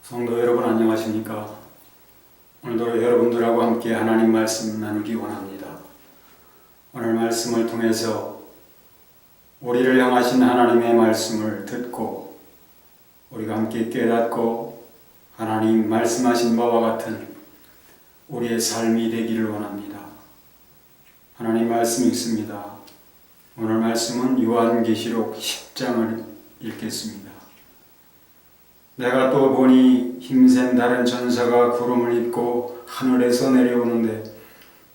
성도 여러분 안녕하십니까? 오늘도 여러분들하고 함께 하나님 말씀 나누기 원합니다. 오늘 말씀을 통해서 우리를 향하신 하나님의 말씀을 듣고 우리가 함께 깨닫고 하나님 말씀하신 바와 같은 우리의 삶이 되기를 원합니다. 하나님 말씀 읽습니다. 오늘 말씀은 요한계시록 10장을 읽겠습니다. 내가 또 보니 힘센 다른 전사가 구름을 입고 하늘에서 내려오는데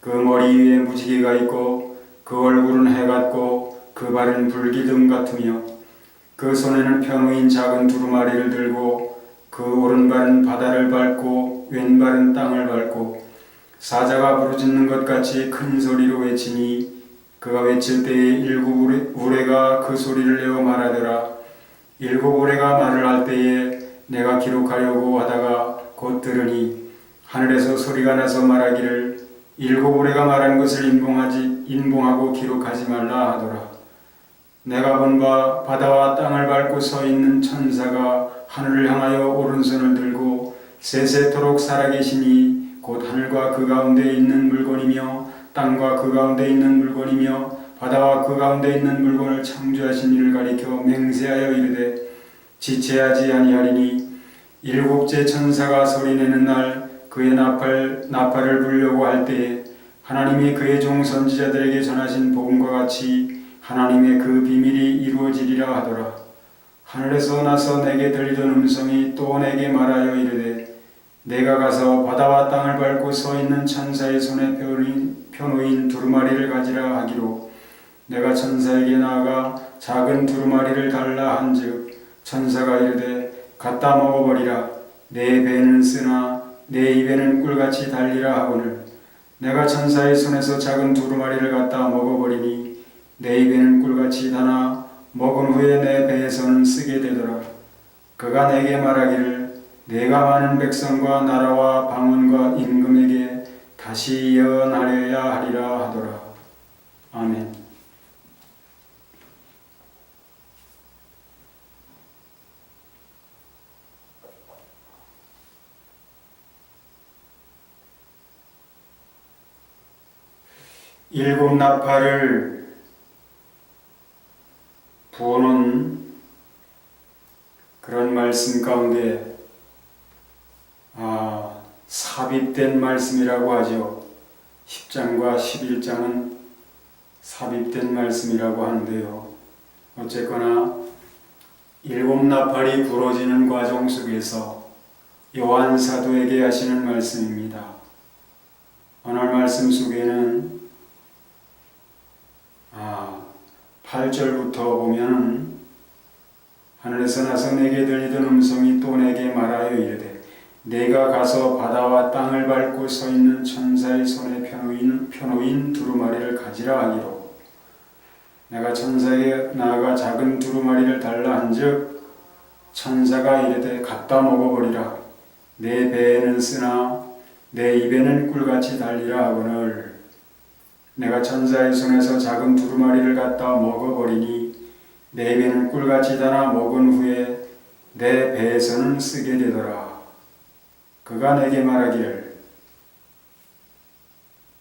그 머리 위에 무지개가 있고 그 얼굴은 해 같고 그 발은 불기둥 같으며 그 손에는 편호인 작은 두루마리를 들고 그 오른발은 바다를 밟고 왼발은 땅을 밟고 사자가 부르짖는 것 같이 큰 소리로 외치니 그가 외칠 때에 일곱 우레가 그 소리를 내어 말하더라. 일곱 우레가 말을 할 때에 내가 기록하려고 하다가 곧 들으니 하늘에서 소리가 나서 말하기를 일곱 우레가 말한 것을 인봉하고 기록하지 말라 하더라. 내가 본 바 바다와 땅을 밟고 서 있는 천사가 하늘을 향하여 오른손을 들고 세세토록 살아계시니 곧 하늘과 그 가운데 있는 물건이며 땅과 그 가운데 있는 물건이며 바다와 그 가운데 있는 물건을 창조하신 이를 가리켜 맹세하여 이르되 지체하지 아니하리니 일곱째 천사가 소리내는 날 그의 나팔을 불려고 할 때에 하나님이 그의 종 선지자들에게 전하신 복음과 같이 하나님의 그 비밀이 이루어지리라 하더라. 하늘에서 나서 내게 들리던 음성이 또 내게 말하여 이르되 내가 가서 바다와 땅을 밟고 서 있는 천사의 손에 편호인 두루마리를 가지라 하기로 내가 천사에게 나아가 작은 두루마리를 달라 한즉 천사가 이르되 갖다 먹어버리라. 내 배는 쓰나 내 입에는 꿀같이 달리라 하거늘 내가 천사의 손에서 작은 두루마리를 갖다 먹어버리니 내 입에는 꿀같이 다나 먹은 후에 내 배에서는 쓰게 되더라. 그가 내게 말하기를 내가 많은 백성과 나라와 방언과 임금에게 다시 예언하려야 하리라 하더라. 아멘. 일곱 나팔을 부어놓은 그런 말씀 가운데 삽입된 말씀이라고 하죠. 10장과 11장은 삽입된 말씀이라고 하는데요. 어쨌거나 일곱 나팔이 부러지는 과정 속에서 요한 사도에게 하시는 말씀입니다. 오늘 말씀 속에는 8절부터 보면 하늘에서 나서 내게 들리던 음성이 또 내게 말하여 이르되 내가 가서 바다와 땅을 밟고 서 있는 천사의 손에 편호인 두루마리를 가지라 하기로 내가 천사에게 나아가 작은 두루마리를 달라 한즉 천사가 이르되 갖다 먹어버리라. 내 배에는 쓰나 내 입에는 꿀같이 달리라 하거늘 내가 천사의 손에서 작은 두루마리를 갖다 먹어버리니 내 입에는 꿀같이 달아 먹은 후에 내 배에서는 쓰게 되더라. 그가 내게 말하기를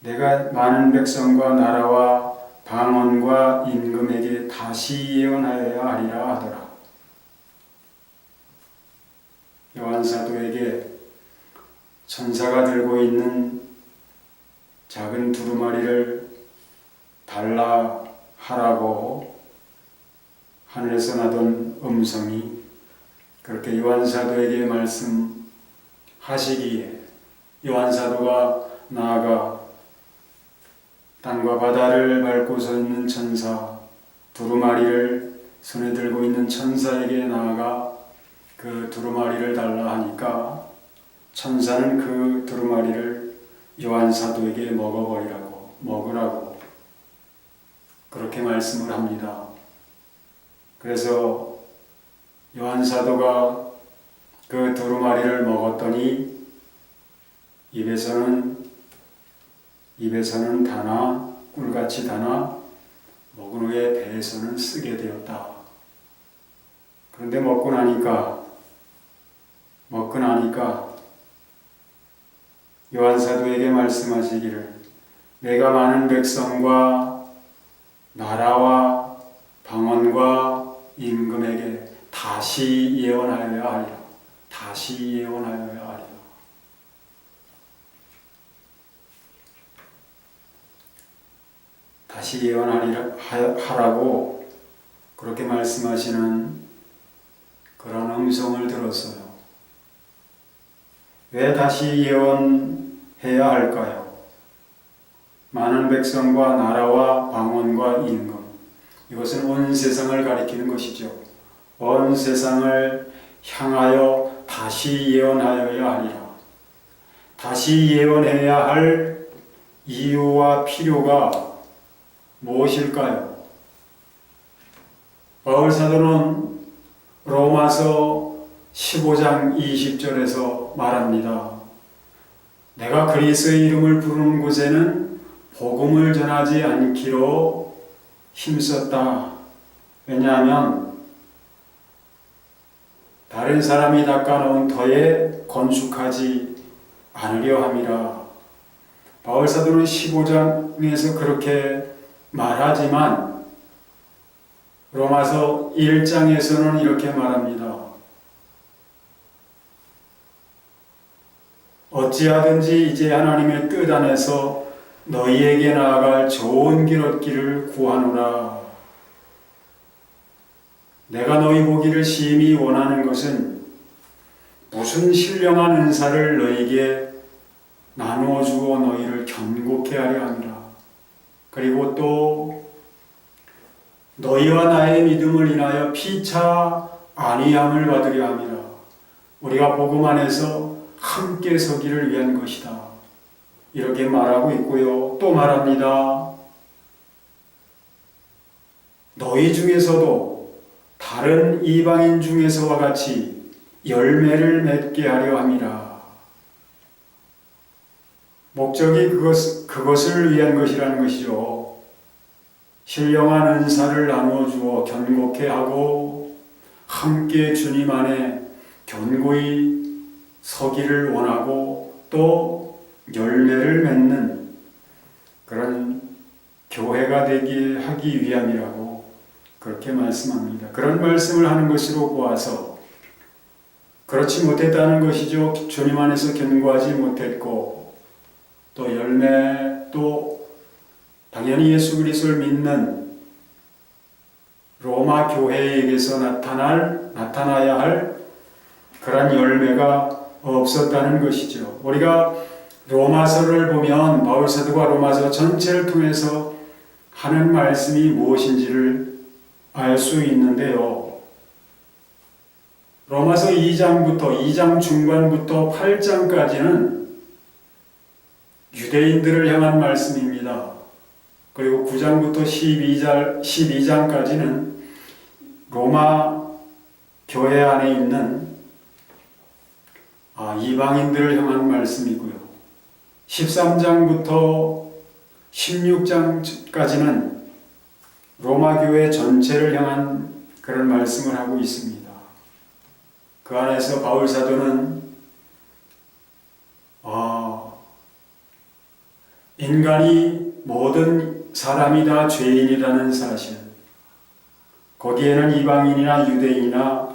내가 많은 백성과 나라와 방언과 임금에게 다시 예언하여야 하리라 하더라. 요한 사도에게 천사가 들고 있는 작은 두루마리를 달라 하라고 하늘에서 나던 음성이 그렇게 요한 사도에게 말씀하시기에 요한 사도가 나아가 땅과 바다를 밟고 서 있는 천사 두루마리를 손에 들고 있는 천사에게 나아가 그 두루마리를 달라 하니까 천사는 그 두루마리를 요한 사도에게 먹으라고 그렇게 말씀을 합니다. 그래서 요한 사도가 그 두루마리를 먹었더니 입에서는 다나 꿀같이 다나 먹은 후에 배에서는 쓰게 되었다. 그런데 먹고 나니까 요한 사도에게 말씀하시기를 내가 많은 백성과 나라와 방언과 임금에게 다시 예언하여야 하리라. 다시 예언하여야 하리라. 다시 예언하라고 그렇게 말씀하시는 그런 음성을 들었어요. 왜 다시 예언해야 할까요? 많은 백성과 나라와 방언과 임금, 이것은 온 세상을 가리키는 것이죠. 온 세상을 향하여 다시 예언하여야 하리라. 다시 예언해야 할 이유와 필요가 무엇일까요? 바울 사도는 로마서 15장 20절에서 말합니다. 내가 그리스도의 이름을 부르는 곳에는 복음을 전하지 않기로 힘썼다. 왜냐하면 다른 사람이 닦아놓은 터에 건축하지 않으려 함이라. 바울 사도는 15장에서 그렇게 말하지만 로마서 1장에서는 이렇게 말합니다. 어찌하든지 이제 하나님의 뜻 안에서 너희에게 나아갈 좋은 길 얻기를 구하노라. 내가 너희 보기를 심히 원하는 것은 무슨 신령한 은사를 너희에게 나누어 주어 너희를 견고케 하려 함이라. 그리고 또 너희와 나의 믿음을 인하여 피차 안위함을 받으려 함이라. 우리가 복음 안에서 함께 서기를 위한 것이다. 이렇게 말하고 있고요. 또 말합니다. 너희 중에서도 다른 이방인 중에서와 같이 열매를 맺게 하려 함이라. 목적이 그것을 위한 것이라는 것이죠. 신령한 은사를 나누어 주어 견고케 하고 함께 주님 안에 견고히 서기를 원하고 또 열매를 맺는 그런 교회가 되게 하기 위함이라고 그렇게 말씀합니다. 그런 말씀을 하는 것으로 보아서 그렇지 못했다는 것이죠. 주님 안에서 견고하지 못했고 또 열매, 또 당연히 예수 그리스도를 믿는 로마 교회에게서 나타나야 할 그런 열매가 없었다는 것이죠. 우리가 로마서를 보면 바울 사도가 로마서 전체를 통해서 하는 말씀이 무엇인지를 알 수 있는데요. 로마서 2장 중반부터 8장까지는 유대인들을 향한 말씀입니다. 그리고 9장부터 12장까지는 로마 교회 안에 있는 이방인들을 향한 말씀이고요. 13장부터 16장까지는 로마 교회 전체를 향한 그런 말씀을 하고 있습니다. 그 안에서 바울 사도는 인간이 모든 사람이 다 죄인이라는 사실, 거기에는 이방인이나 유대인이나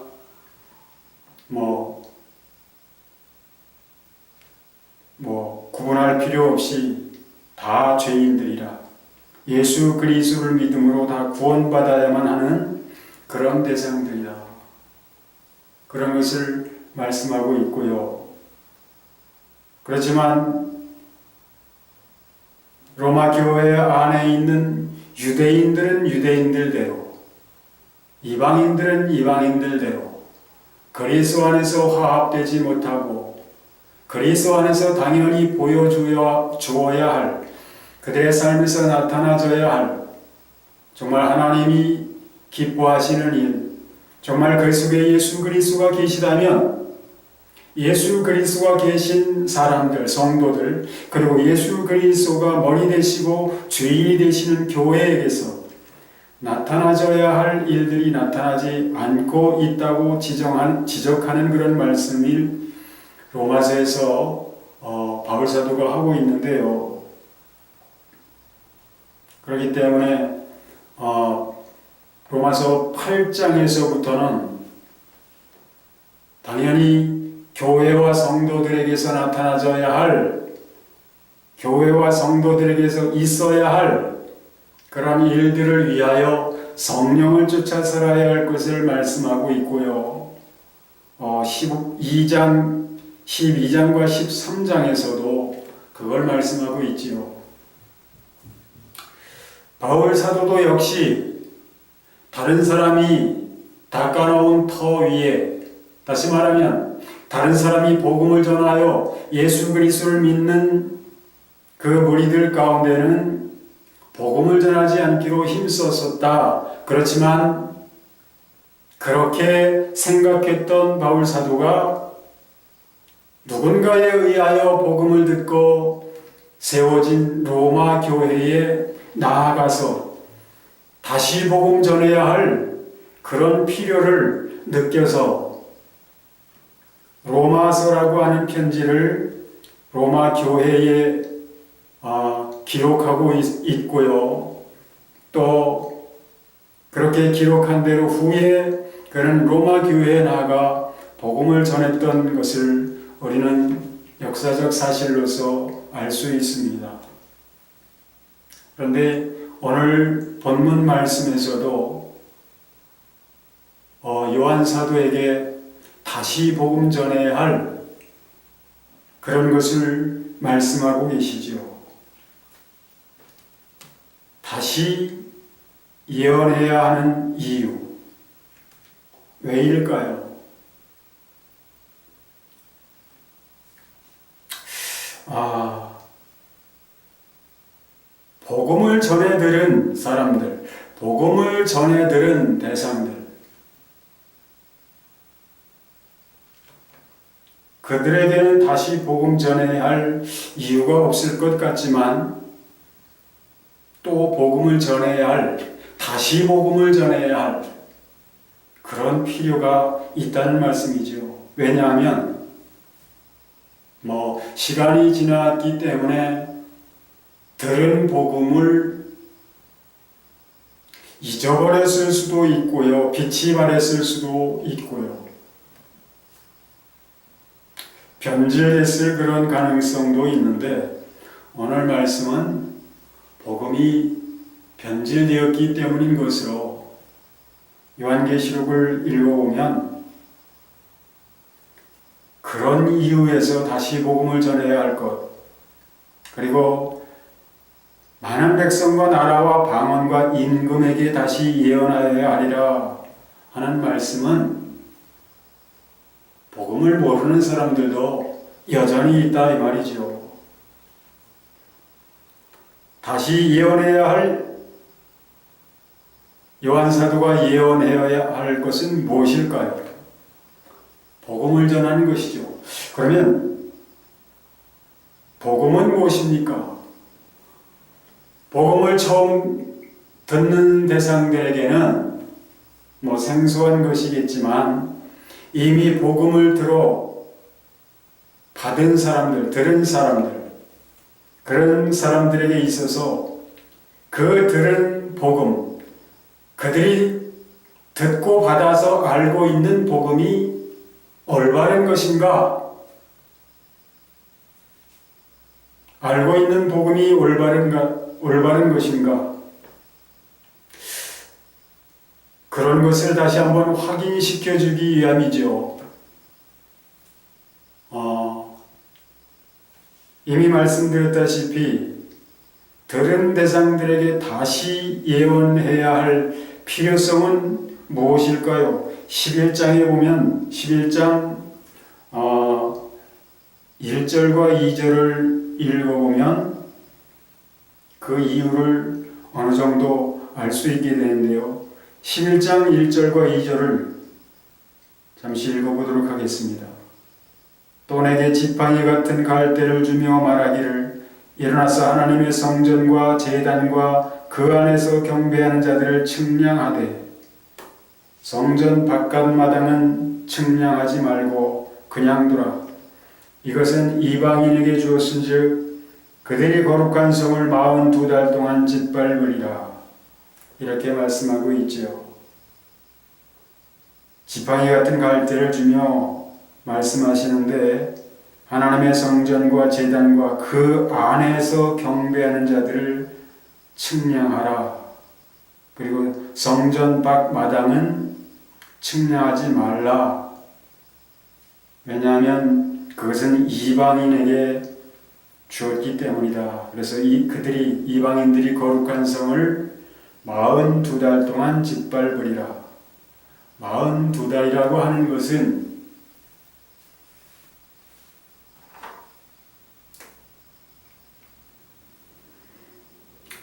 구분할 필요 없이 다 죄인들이라, 예수 그리스도를 믿음으로 다 구원받아야만 하는 그런 대상들이다. 그런 것을 말씀하고 있고요. 그렇지만 로마 교회 안에 있는 유대인들은 유대인들대로, 이방인들은 이방인들대로 그리스도 안에서 화합되지 못하고 그리스도 안에서 당연히 보여주어야 할, 그들의 삶에서 나타나줘야 할 정말 하나님이 기뻐하시는 일, 정말 그 속에 예수 그리스도가 계시다면 예수 그리스도가 계신 사람들, 성도들, 그리고 예수 그리스도가 머리 되시고 주인이 되시는 교회에게서 나타나줘야 할 일들이 나타나지 않고 있다고 지적하는 그런 말씀을 로마서에서 바울 사도가 하고 있는데요. 그렇기 때문에 로마서 8장에서부터는 당연히 교회와 성도들에게서 나타나져야 할, 교회와 성도들에게서 있어야 할 그런 일들을 위하여 성령을 쫓아 살아야 할 것을 말씀하고 있고요. 12장과 13장에서도 그걸 말씀하고 있지요. 바울 사도도 역시 다른 사람이 닦아놓은 터 위에, 다시 말하면 다른 사람이 복음을 전하여 예수 그리스도를 믿는 그 무리들 가운데는 복음을 전하지 않기로 힘썼었다. 그렇지만 그렇게 생각했던 바울 사도가 누군가에 의하여 복음을 듣고 세워진 로마 교회에 나아가서 다시 복음 전해야 할 그런 필요를 느껴서 로마서라고 하는 편지를 로마 교회에 기록하고 있고요. 또 그렇게 기록한 대로 후에 그는 로마 교회에 나아가 복음을 전했던 것을 우리는 역사적 사실로서 알 수 있습니다. 그런데 오늘 본문 말씀에서도 요한 사도에게 다시 복음 전해야 할 그런 것을 말씀하고 계시죠. 다시 예언해야 하는 이유, 왜일까요? 복음을 전해 들은 사람들, 복음을 전해 들은 대상들, 그들에게는 다시 복음 전해야 할 이유가 없을 것 같지만 또 복음을 전해야 할, 다시 복음을 전해야 할 그런 필요가 있다는 말씀이죠. 왜냐하면 시간이 지났기 때문에 들은 복음을 잊어버렸을 수도 있고요. 빛이 바랬을 수도 있고요. 변질됐을 그런 가능성도 있는데 오늘 말씀은 복음이 변질되었기 때문인 것으로 요한계시록을 읽어보면 그런 이유에서 다시 복음을 전해야 할 것, 그리고 많은 백성과 나라와 방언과 임금에게 다시 예언하여야 하리라 하는 말씀은 복음을 모르는 사람들도 여전히 있다 이 말이죠. 다시 예언해야 할, 요한 사도가 예언해야 할 것은 무엇일까요? 복음을 전하는 것이죠. 그러면 복음은 무엇입니까? 복음을 처음 듣는 대상들에게는 생소한 것이겠지만 이미 복음을 들어 받은 사람들, 들은 사람들, 그런 사람들에게 있어서 그 들은 복음, 그들이 듣고 받아서 알고 있는 복음이 올바른 것인가? 알고 있는 복음이 올바른 것인가? 그런 것을 다시 한번 확인시켜 주기 위함이죠. 이미 말씀드렸다시피 들은 대상들에게 다시 예언해야 할 필요성은 무엇일까요? 11장에 보면 11장 1절과 2절을 읽어보면 그 이유를 어느 정도 알 수 있게 되는데요. 11장 1절과 2절을 잠시 읽어보도록 하겠습니다. 또 내게 지팡이 같은 갈대를 주며 말하기를 일어나서 하나님의 성전과 제단과 그 안에서 경배하는 자들을 측량하되 성전 바깥마당은 측량하지 말고 그냥 두라. 이것은 이방인에게 주었은즉 그들이 거룩한 성을 42달 동안 짓밟으리라. 이렇게 말씀하고 있지요. 지팡이 같은 갈대를 주며 말씀하시는데 하나님의 성전과 제단과 그 안에서 경배하는 자들을 측량하라. 그리고 성전 밖 마당은 측량하지 말라. 왜냐하면 그것은 이방인에게 주었기 때문이다. 그래서 이방인들이 거룩한 성을 42달 동안 짓밟으리라. 42달이라고 하는 것은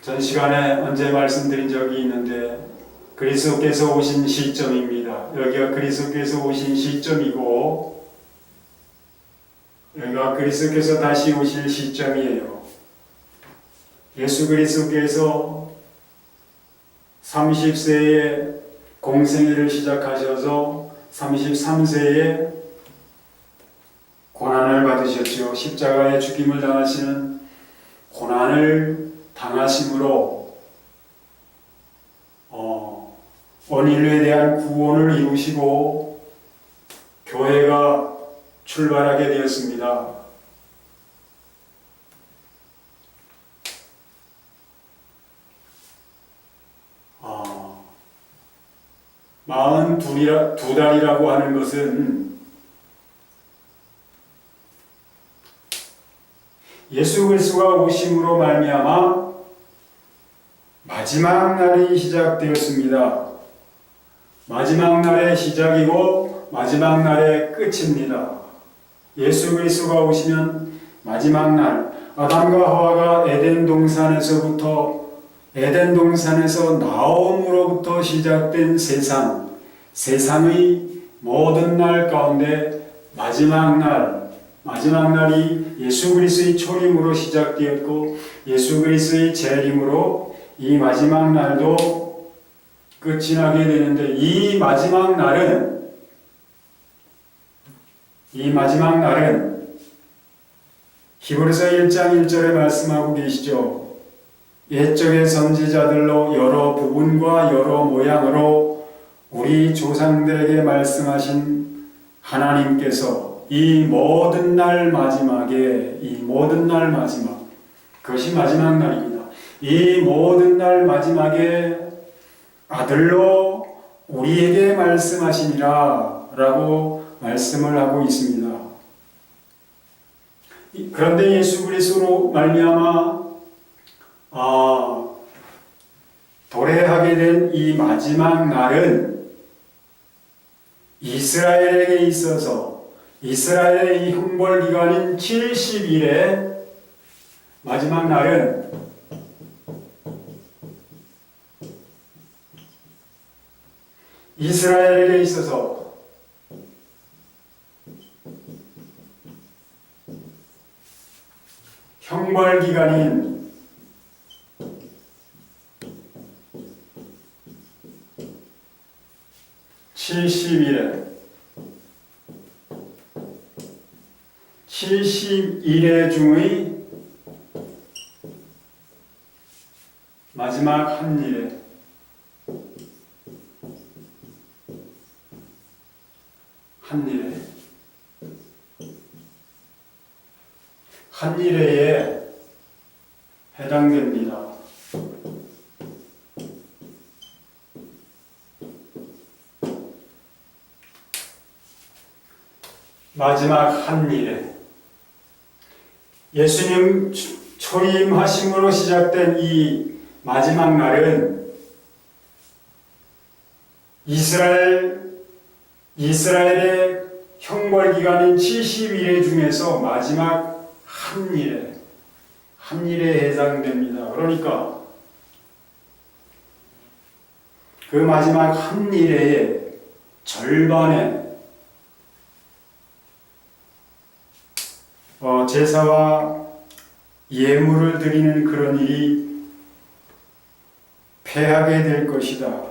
전 시간에 언제 말씀드린 적이 있는데 그리스도께서 오신 시점입니다. 여기가 그리스도께서 오신 시점이고 여기가 그리스도께서 다시 오실 시점이에요. 예수 그리스도께서 30세에 공생애를 시작하셔서 33세에 고난을 받으셨죠. 십자가의 죽임을 당하시는 고난을 당하심으로 온 인류에 대한 구원을 이루시고 교회가 출발하게 되었습니다. 42달이라고 하는 것은 예수 그리스도가 오심으로 말미암아 마지막 날이 시작되었습니다. 마지막 날의 시작이고 마지막 날의 끝입니다. 예수 그리스도가 오시면 마지막 날 아담과 하와가 에덴 동산에서 나옴으로부터 시작된 세상의 모든 날 가운데 마지막 날이 예수 그리스도의 초림으로 시작되었고 예수 그리스도의 재림으로 이 마지막 날도 끝이 나게 되는데 이 마지막 날은 히브리서 1장 1절에 말씀하고 계시죠. 옛적의 선지자들로 여러 부분과 여러 모양으로 우리 조상들에게 말씀하신 하나님께서 이 모든 날 마지막에 그것이 마지막 날입니다. 이 모든 날 마지막에 아들로 우리에게 말씀하시니라 라고 말씀을 하고 있습니다. 그런데 예수 그리스도로 말미암아 도래하게 된 이 마지막 날은 이스라엘에게 있어서 이스라엘의 이 형벌 기간인 70일의 마지막 날은 이스라엘에게 있어서 형벌 기간인 70일의 중의 마지막 한일에 해당됩니다. 마지막 한일에 예수님 초림하심으로 시작된 이 마지막 날은 이스라엘의 형벌 기간인 70일의 중에서 마지막 한일에 해당됩니다. 그러니까 그 마지막 한일의 절반에 제사와 예물을 드리는 그런 일이 패하게 될 것이다.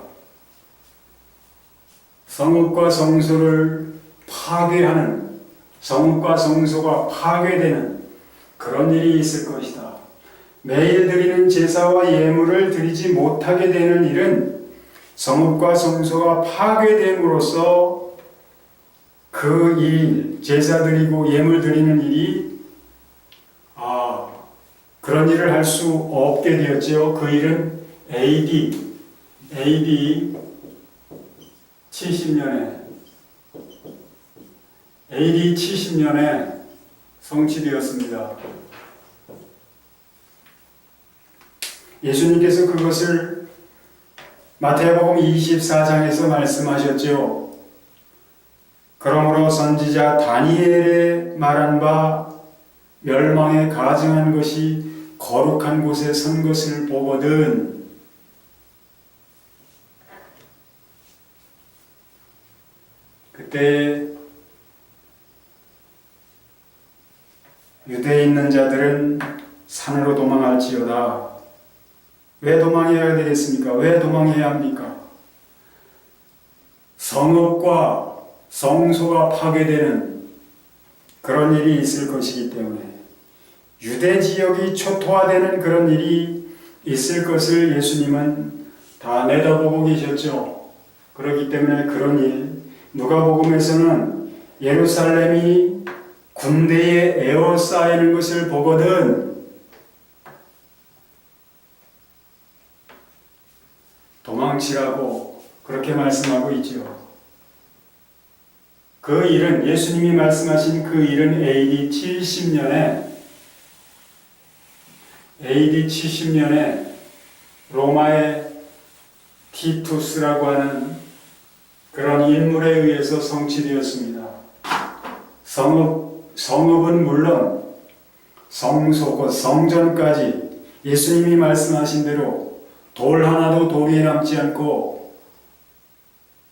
성읍과 성소를 파괴하는 성읍과 성소가 파괴되는 그런 일이 있을 것이다. 매일 드리는 제사와 예물을 드리지 못하게 되는 일은 성읍과 성소가 파괴됨으로써 그 일, 제사 드리고 예물 드리는 일이 그런 일을 할 수 없게 되었죠. 그 일은 AD 70년에 성취되었습니다. 예수님께서 그것을 마태복음 24장에서 말씀하셨죠. 그러므로 선지자 다니엘의 말한 바 멸망에 가증한 것이 거룩한 곳에 선 것을 보거든 그때 유대에 있는 자들은 산으로 도망할지어다. 왜 도망해야 되겠습니까? 왜 도망해야 합니까? 성읍과 성소가 파괴되는 그런 일이 있을 것이기 때문에 유대 지역이 초토화되는 그런 일이 있을 것을 예수님은 다 내다보고 계셨죠. 그렇기 때문에 그런 일, 누가복음에서는 예루살렘이 군대에 에워싸이는 것을 보거든 도망치라고 그렇게 말씀하고 있죠. 그 일은 예수님이 말씀하신 그 일은 AD 70년에 로마의 티투스라고 하는 그런 인물에 의해서 성취되었습니다. 성읍은 물론 성소, 곧 성전까지 예수님이 말씀하신 대로 돌 하나도 돌이 남지 않고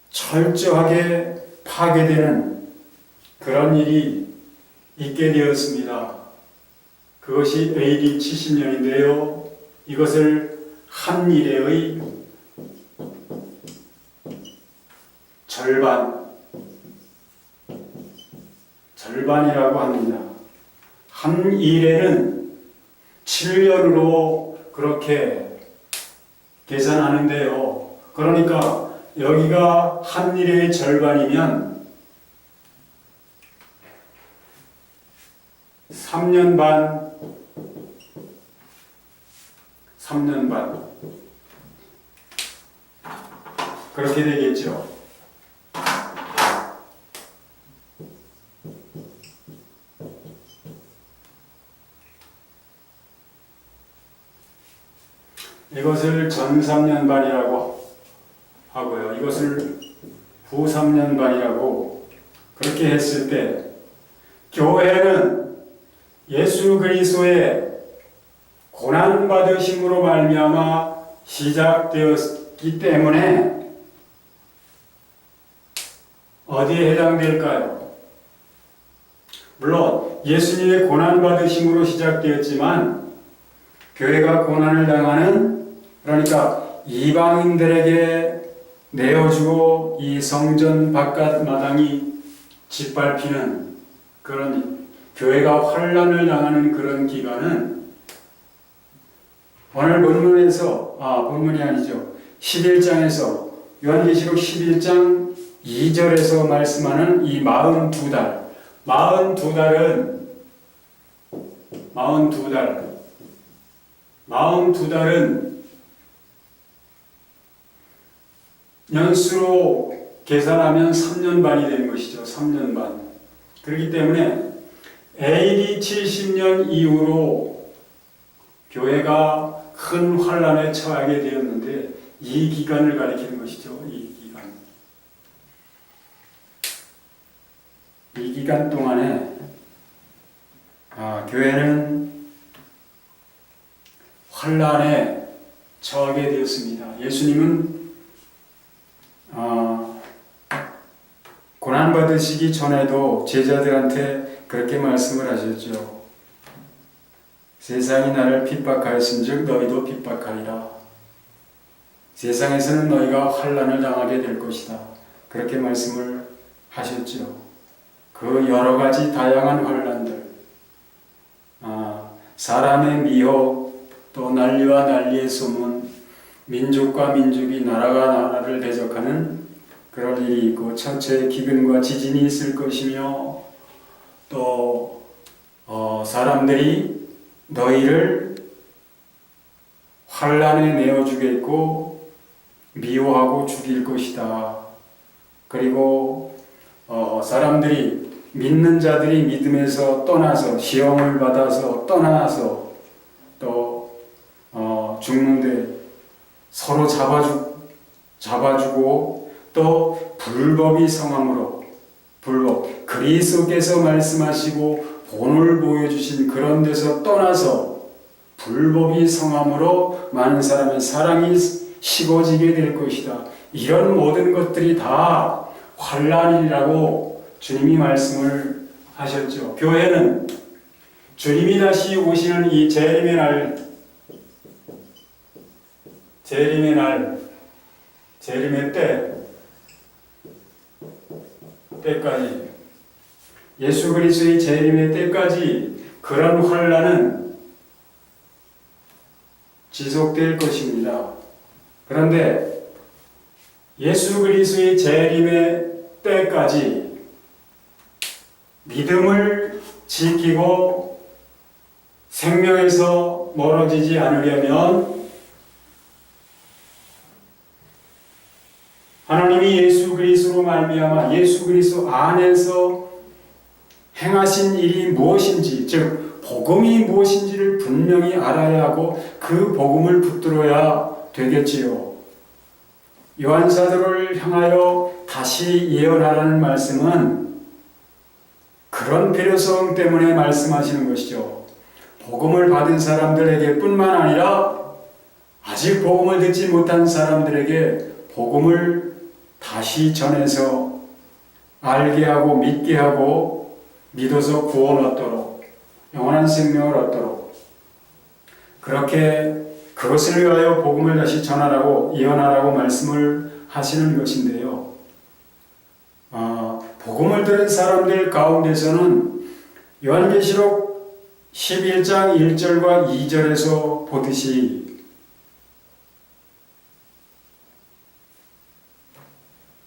철저하게 파괴되는 그런 일이 있게 되었습니다. 그것이 AD 70년인데요. 이것을 한 일의 절반이라고 합니다. 한 일에는 7년으로 그렇게 계산하는데요. 그러니까 여기가 한 일의 절반이면 3년 반 그렇게 되겠죠. 이것을 전 3년 반이라고 하고요. 이것을 후 3년 반이라고 그렇게 했을 때 교회는 예수 그리스도의 고난받으심으로 말미암아 시작되었기 때문에 어디에 해당될까요? 물론 예수님의 고난받으심으로 시작되었지만 교회가 고난을 당하는 그러니까 이방인들에게 내어주고 이 성전 바깥 마당이 짓밟히는 그런 교회가 환난을 당하는 그런 기간은 오늘 본문이 아니죠. 11장에서 요한계시록 11장 2절에서 말씀하는 이 42달 42달은 연수로 계산하면 3년 반이 되는 것이죠. 3년 반. 그렇기 때문에 AD 70년 이후로 교회가 큰 환란에 처하게 되었는데 이 기간을 가리키는 것이죠. 이 기간 동안에 교회는 환란에 처하게 되었습니다. 예수님은 고난받으시기 전에도 제자들한테 그렇게 말씀을 하셨죠. 세상이 나를 핍박하였은즉 너희도 핍박하리라. 세상에서는 너희가 환난을 당하게 될 것이다. 그렇게 말씀을 하셨죠. 그 여러 가지 다양한 환란들, 사람의 미혹, 또 난리와 난리의 소문, 민족과 민족이 나라가 나라를 대적하는 그런 일이 있고, 천체의 기근과 지진이 있을 것이며, 또 사람들이 너희를 환란에 내어주겠고 미워하고 죽일 것이다. 그리고 사람들이, 믿는 자들이 믿음에서 떠나서, 시험을 받아서 떠나서 또 죽는데 서로 잡아주고, 또 불법이 성함으로, 불법, 그리스도께서 말씀하시고 본을 보여주신 그런 데서 떠나서 불법이 성함으로 많은 사람의 사랑이 식어지게 될 것이다. 이런 모든 것들이 다 환란이라고 주님이 말씀을 하셨죠. 교회는 주님이 다시 오시는 이 재림의 때까지, 예수 그리스도의 재림의 때까지 그런 환란은 지속될 것입니다. 그런데 예수 그리스도의 재림의 때까지 믿음을 지키고 생명에서 멀어지지 않으려면 하나님이 예수 그리스도로 말미암아 예수 그리스도 안에서 행하신 일이 무엇인지, 즉 복음이 무엇인지를 분명히 알아야 하고 그 복음을 붙들어야 되겠지요. 요한사도를 향하여 다시 예언하라는 말씀은 그런 필요성 때문에 말씀하시는 것이죠. 복음을 받은 사람들에게 뿐만 아니라 아직 복음을 듣지 못한 사람들에게 복음을 다시 전해서 알게 하고 믿게 하고 믿어서 구원 얻도록, 영원한 생명을 얻도록, 그렇게 그것을 위하여 복음을 다시 전하라고, 예언하라고 말씀을 하시는 것인데요. 복음을 들은 사람들 가운데서는 요한계시록 11장 1절과 2절에서 보듯이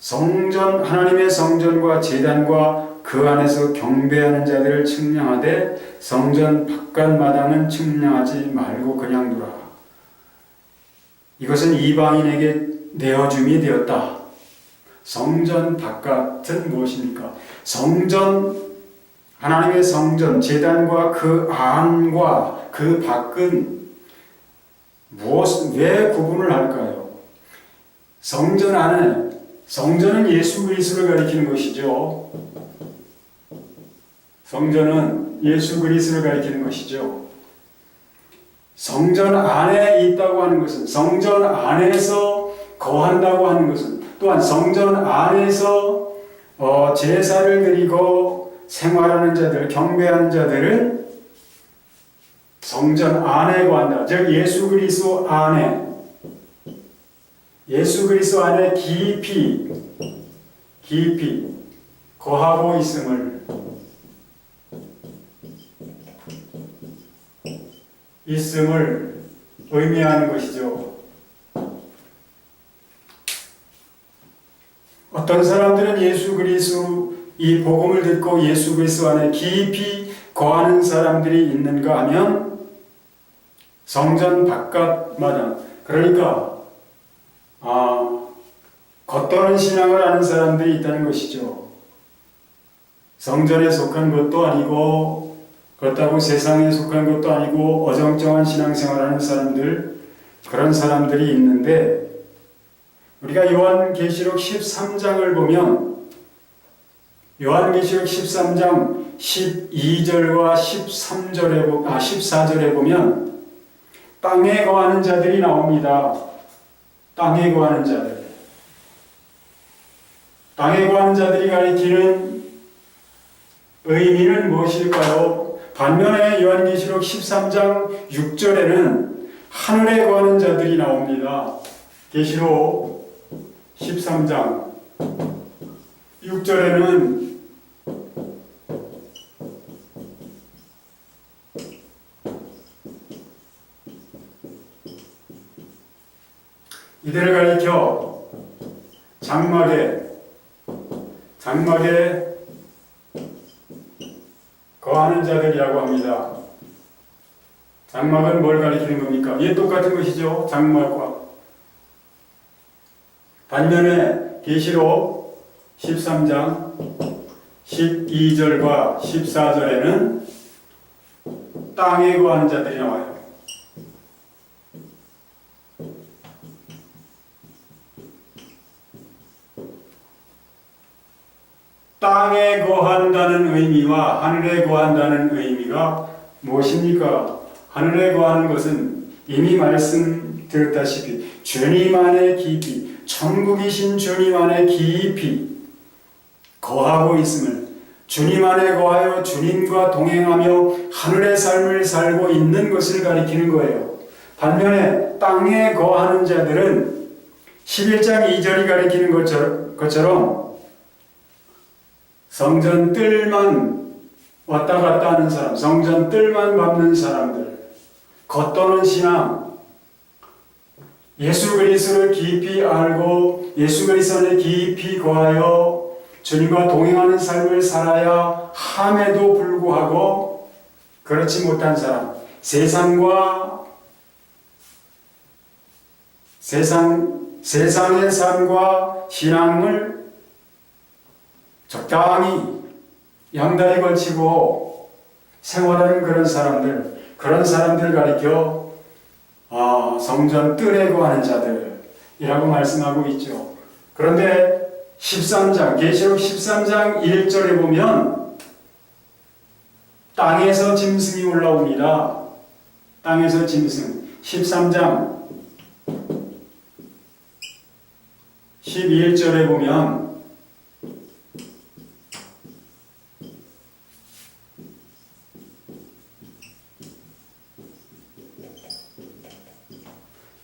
성전, 하나님의 성전과 제단과 그 안에서 경배하는 자들을 측량하되 성전 바깥 마당은 측량하지 말고 그냥 두라. 이것은 이방인에게 내어줌이 되었다. 성전 바깥은 무엇입니까? 성전, 하나님의 성전, 제단과 그 안과 그 밖은 왜 구분을 할까요? 성전 안에, 성전은 예수 그리스도를 가리키는 것이죠. 성전은 예수 그리스도를 가리키는 것이죠. 성전 안에 있다고 하는 것은, 성전 안에서 거한다고 하는 것은, 또한 성전 안에서 제사를 드리고 생활하는 자들, 경배하는 자들은 성전 안에 거한다. 즉 예수 그리스도 안에, 예수 그리스도 안에 깊이 거하고 있음을 의미하는 것이죠. 어떤 사람들은 예수 그리스도 이 복음을 듣고 예수 그리스도 안에 깊이 거하는 사람들이 있는가 하면 성전 바깥 마당, 그러니까 겉도는 신앙을 하는 사람들이 있다는 것이죠. 성전에 속한 것도 아니고 그렇다고 세상에 속한 것도 아니고 어정쩡한 신앙생활하는 사람들, 그런 사람들이 있는데, 우리가 요한계시록 13장을 보면 요한계시록 13장 12절과 14절에 보면 땅에 거하는 자들이 나옵니다. 땅에 거하는 자들. 땅에 거하는 자들이 가리키는 의미는 무엇일까요? 반면에 요한계시록 13장 6절에는 하늘에 거하는 자들이 나옵니다. 계시록 13장 6절에는 이들을 가리켜 장막에 거하는 자들이라고 합니다. 장막은 뭘 가리키는 겁니까? 이게 똑같은 것이죠. 장막과. 반면에 계시록 13장 12절과 14절에는 땅에 거하는 자들이 나와요. 땅에 거한다는 의미와 하늘에 거한다는 의미가 무엇입니까? 하늘에 거하는 것은 이미 말씀드렸다시피 주님 안에 깊이, 천국이신 주님 안에 깊이 거하고 있음을, 주님 안에 거하여 주님과 동행하며 하늘의 삶을 살고 있는 것을 가리키는 거예요. 반면에 땅에 거하는 자들은 11장 2절이 가리키는 것처럼 성전 뜰만 왔다 갔다 하는 사람, 성전 뜰만 밟는 사람들, 겉도는 신앙, 예수 그리스도를 깊이 알고 예수 그리스도 안에 깊이 거하여 주님과 동행하는 삶을 살아야 함에도 불구하고 그렇지 못한 사람, 세상의 삶과 신앙을 적당히 양다리 걸치고 생활하는 그런 사람들 가리켜 성전 뜰에 거하는 자들이라고 말씀하고 있죠. 그런데 13장, 계시록 13장 1절에 보면 땅에서 짐승이 올라옵니다. 땅에서 짐승. 13장 11절에 보면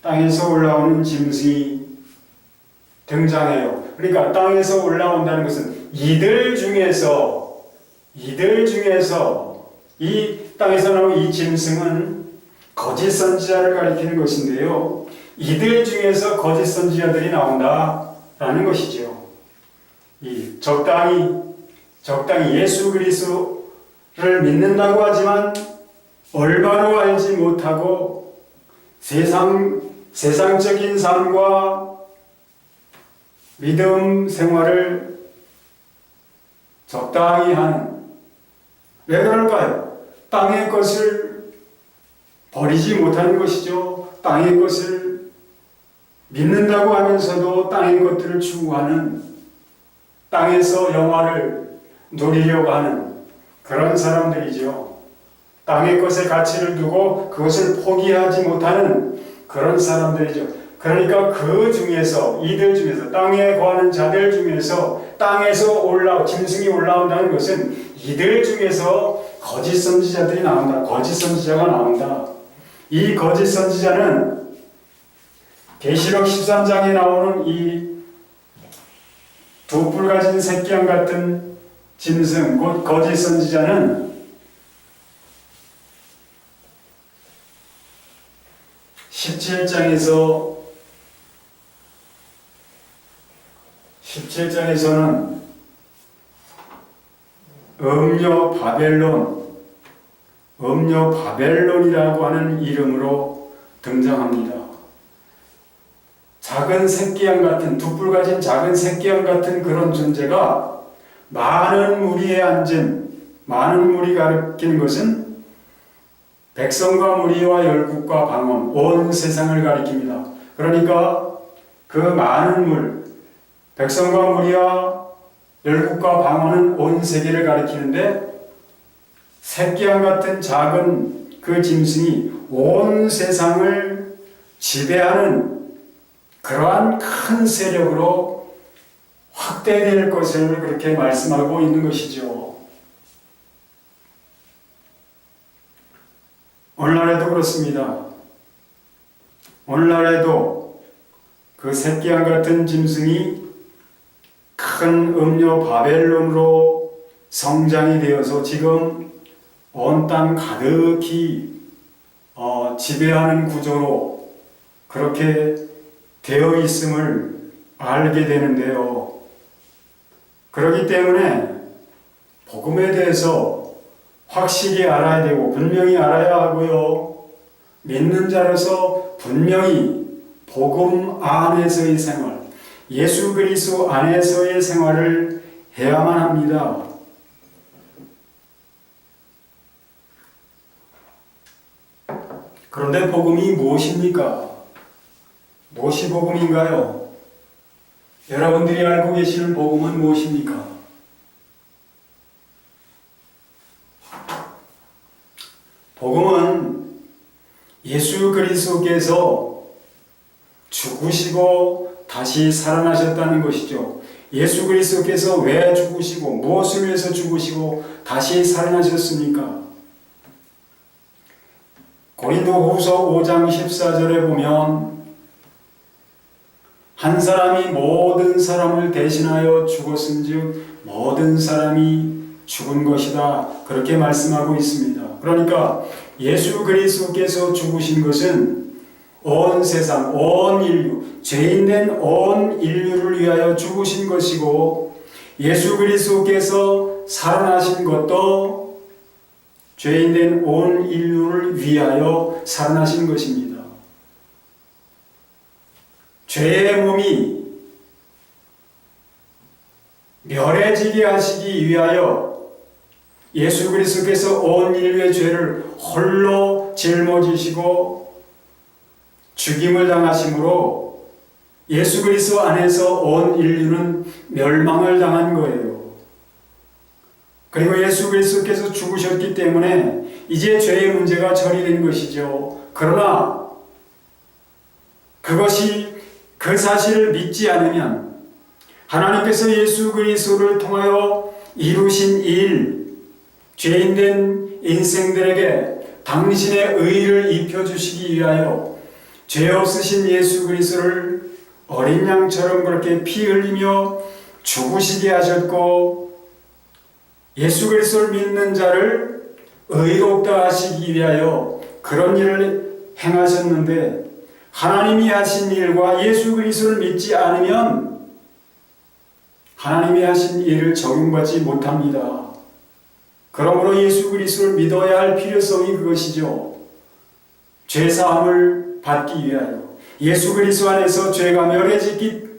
땅에서 올라오는 짐승이 등장해요. 그러니까 땅에서 올라온다는 것은 이들 중에서 이 땅에서 나온 이 짐승은 거짓 선지자를 가리키는 것인데요. 이들 중에서 거짓 선지자들이 나온다라는 것이죠. 이 적당히 예수 그리스도를 믿는다고 하지만 올바로 알지 못하고 세상적인 삶과 믿음 생활을 적당히 하는. 왜 그럴까요? 땅의 것을 버리지 못하는 것이죠. 땅의 것을 믿는다고 하면서도 땅의 것들을 추구하는, 땅에서 영화를 누리려고 하는 그런 사람들이죠. 땅의 것에 가치를 두고 그것을 포기하지 못하는 그런 사람들이죠. 그러니까 이들 중에서 땅에 거하는 자들 중에서 땅에서 짐승이 올라온다는 것은 이들 중에서 거짓 선지자들이 나온다. 거짓 선지자가 나온다. 이 거짓 선지자는 계시록 13장에 나오는 이 두 뿔 가진 새끼양 같은 짐승, 곧 거짓 선지자는 17장에서는 음료 바벨론이라고 하는 이름으로 등장합니다. 작은 새끼양 같은, 두 뿔 가진 작은 새끼양 같은 그런 존재가 많은 무리에 앉은, 많은 무리 가리키는 것은 백성과 무리와 열국과 방언, 온 세상을 가리킵니다. 그러니까 그 많은 백성과 무리와 열국과 방언은 온 세계를 가리키는데, 새끼양 같은 작은 그 짐승이 온 세상을 지배하는 그러한 큰 세력으로 확대될 것을 그렇게 말씀하고 있는 것이죠. 오늘날에도 그렇습니다. 오늘날에도 그 새끼양 같은 짐승이 큰 음료 바벨론으로 성장이 되어서 지금 온 땅 가득히 지배하는 구조로 그렇게 되어 있음을 알게 되는데요. 그렇기 때문에 복음에 대해서 확실히 알아야 되고 분명히 알아야 하고요. 믿는 자로서 분명히 복음 안에서의 생활, 예수 그리스도 안에서의 생활을 해야만 합니다. 그런데 복음이 무엇입니까? 무엇이 복음인가요? 여러분들이 알고 계시는 복음은 무엇입니까? 복음은 예수 그리스도께서 죽으시고 다시 살아나셨다는 것이죠. 예수 그리스도께서 왜 죽으시고 무엇을 위해서 죽으시고 다시 살아나셨습니까? 고린도후서 5장 14절에 보면 한 사람이 모든 사람을 대신하여 죽었은즉 모든 사람이 죽은 것이다. 그렇게 말씀하고 있습니다. 그러니까 예수 그리스도께서 죽으신 것은 온 세상, 온 인류, 죄인된 온 인류를 위하여 죽으신 것이고 예수 그리스도께서 살아나신 것도 죄인된 온 인류를 위하여 살아나신 것입니다. 죄의 몸이 멸해지게 하시기 위하여 예수 그리스도께서 온 인류의 죄를 홀로 짊어지시고 죽임을 당하심으로 예수 그리스도 안에서 온 인류는 멸망을 당한 거예요. 그리고 예수 그리스도께서 죽으셨기 때문에 이제 죄의 문제가 처리된 것이죠. 그러나 그것이 그 사실을 믿지 않으면 하나님께서 예수 그리스도를 통하여 이루신 일, 죄인된 인생들에게 당신의 의를 입혀주시기 위하여 죄 없으신 예수 그리스도를 어린 양처럼 그렇게 피 흘리며 죽으시게 하셨고 예수 그리스도를 믿는 자를 의롭다 하시기 위하여 그런 일을 행하셨는데 하나님이 하신 일과 예수 그리스도를 믿지 않으면 하나님이 하신 일을 적용받지 못합니다. 그러므로 예수 그리스도를 믿어야 할 필요성이 그것이죠. 죄사함을 받기 위하여 예수 그리스도 안에서 죄가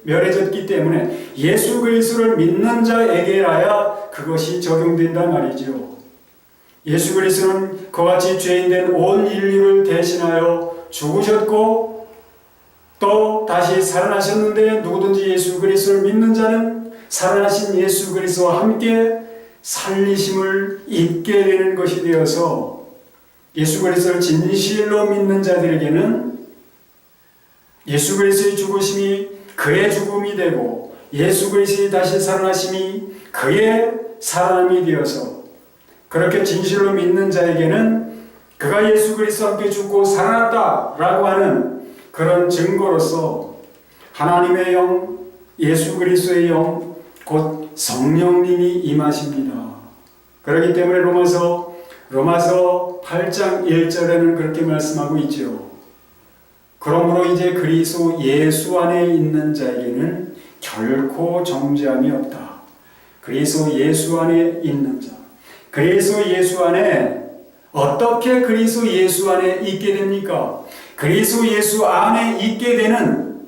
멸해졌기 때문에 예수 그리스도를 믿는 자에게라야 그것이 적용된단 말이죠. 예수 그리스도는 그와 같이 죄인된 온 인류를 대신하여 죽으셨고 또 다시 살아나셨는데 누구든지 예수 그리스도를 믿는 자는 살아나신 예수 그리스도와 함께 살리심을 입게 되는 것이 되어서 예수 그리스도를 진실로 믿는 자들에게는 예수 그리스도의 죽으심이 그의 죽음이 되고 예수 그리스도의 다시 살아나심이 그의 살아남이 되어서 그렇게 진실로 믿는 자에게는 그가 예수 그리스도와 함께 죽고 살아났다라고 하는 그런 증거로서 하나님의 영, 예수 그리스도의 영, 곧 성령님이 임하십니다. 그렇기 때문에 로마서 8장 1절에는 그렇게 말씀하고 있죠. 그러므로 이제 그리스도 예수 안에 있는 자에게는 결코 정죄함이 없다. 그리스도 예수 안에 있는 자. 그리스도 예수 안에 어떻게 그리스도 예수 안에 있게 됩니까? 그리스도 예수 안에 있게 되는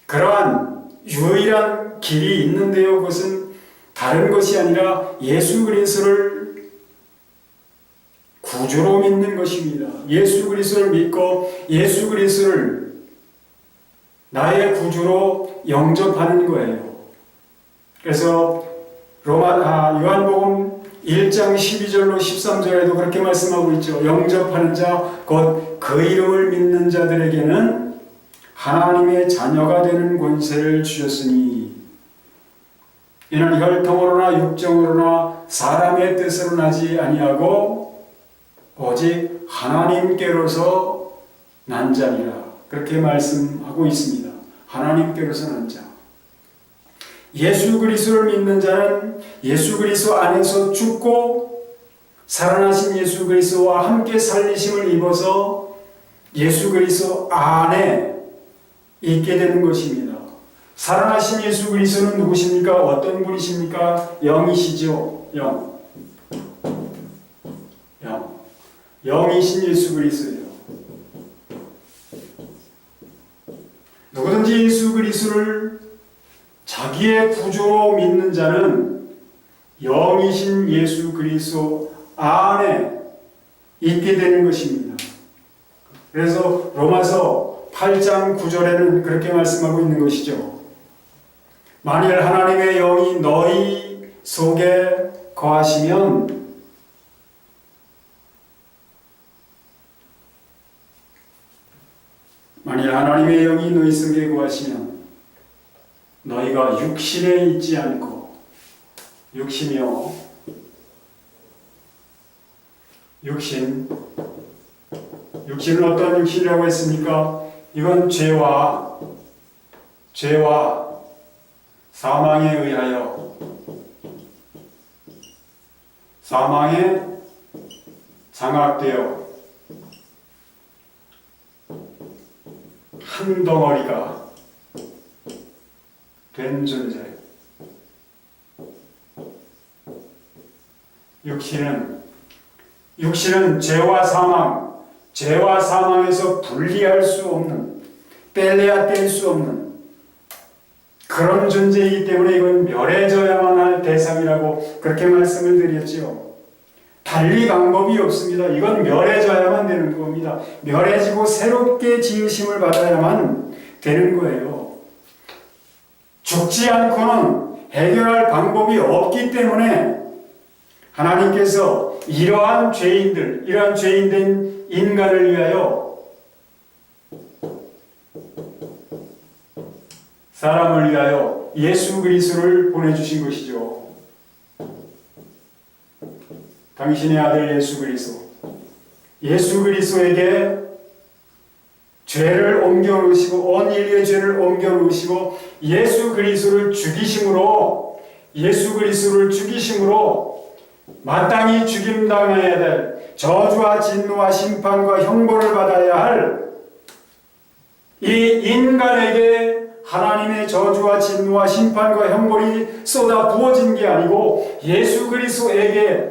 그러한 유일한 길이 있는데요. 그것은 다른 것이 아니라 예수 그리스도를 구주로 믿는 것입니다. 예수 그리스도를 믿고 예수 그리스도를 나의 구주로 영접하는 거예요. 그래서 요한복음 1장 12절로 13절에도 그렇게 말씀하고 있죠. 영접하는 자, 곧 그 이름을 믿는 자들에게는 하나님의 자녀가 되는 권세를 주셨으니 이는 혈통으로나 육정으로나 사람의 뜻으로 나지 아니하고 오직 하나님께로서 난 자니라. 그렇게 말씀하고 있습니다. 하나님께로서 난 자. 예수 그리스도를 믿는 자는 예수 그리스도 안에서 죽고 살아나신 예수 그리스도와 함께 살리심을 입어서 예수 그리스도 안에 있게 되는 것입니다. 살아나신 예수 그리스도는 누구십니까? 어떤 분이십니까? 영이시죠. 영이신 예수 그리스도예요. 누구든지 예수 그리스도를 자기의 구주로 믿는 자는 영이신 예수 그리스도 안에 있게 되는 것입니다. 그래서 로마서 8장 9절에는 그렇게 말씀하고 있는 것이죠. 만일 하나님의 영이 너희 속에 거하시면 만일 하나님의 영이 너희 속에 거하시면 너희가 육신에 있지 않고 육신은 어떤 육신이라고 했습니까? 이건 죄와 사망에 의하여 사망에 장악되어 한 덩어리가 된 존재. 육신은 죄와 사망에서 분리할 수 없는, 뗄래야 뗄 수 없는 그런 존재이기 때문에 이건 멸해져야만 할 대상이라고 그렇게 말씀을 드렸지요. 달리 방법이 없습니다. 이건 멸해져야만 되는 겁니다. 멸해지고 새롭게 지으심을 받아야만 되는 거예요. 죽지 않고는 해결할 방법이 없기 때문에 하나님께서 이러한 죄인된 인간을 위하여, 사람을 위하여 예수 그리스도를 보내주신 것이죠. 당신의 아들 예수 그리스도에게 죄를 옮겨놓으시고 온 인류의 죄를 옮겨놓으시고 예수 그리스도를 죽이심으로 마땅히 죽임당해야 될 저주와 진노와 심판과 형벌을 받아야 할 이 인간에게 하나님의 저주와 진노와 심판과 형벌이 쏟아 부어진 게 아니고 예수 그리스도에게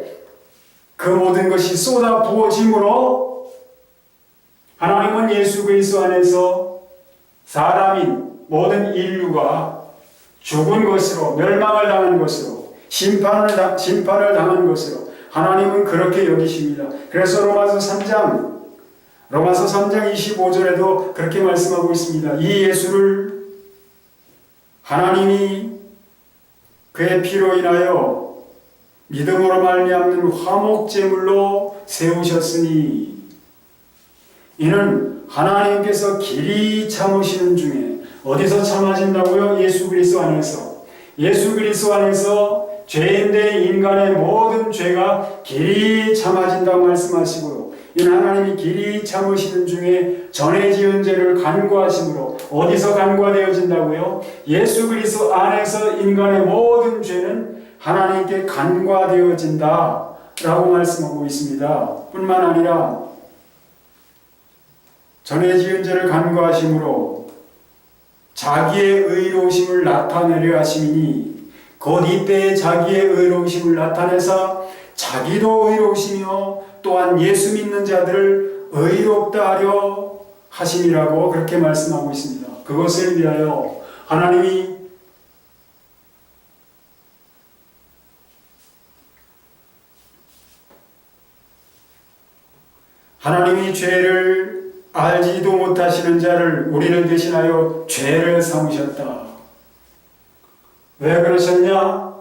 그 모든 것이 쏟아 부어짐으로 하나님은 예수 그리스도 안에서 사람인 모든 인류가 죽은 것으로, 멸망을 당한 것으로, 심판을 당한 것으로 하나님은 그렇게 여기십니다. 그래서 로마서 3장 25절에도 그렇게 말씀하고 있습니다. 이 예수를 하나님이 그의 피로 인하여 믿음으로 말미암는 화목제물로 세우셨으니 이는 하나님께서 길이 참으시는 중에, 어디서 참으신다고요? 예수 그리스도 안에서 죄인된 인간의 모든 죄가 길이 참아진다고 말씀하시고요. 이는 하나님이 길이 참으시는 중에 전에 지은 죄를 간구하심으로, 어디서 간구되어진다고요? 예수 그리스도 안에서 인간의 모든 죄는 하나님께 간구되어진다 라고 말씀하고 있습니다. 뿐만 아니라 전에 지은 죄를 간구하심으로 자기의 의로우심을 나타내려 하심이니 곧 이때에 자기의 의로우심을 나타내사 자기도 의로우시며 또한 예수 믿는 자들을 의롭다 하려 하심이라고 그렇게 말씀하고 있습니다. 그것을 위하여 하나님이 죄를 알지도 못하시는 자를 우리를 대신하여 죄를 삼으셨다. 왜 그러셨냐?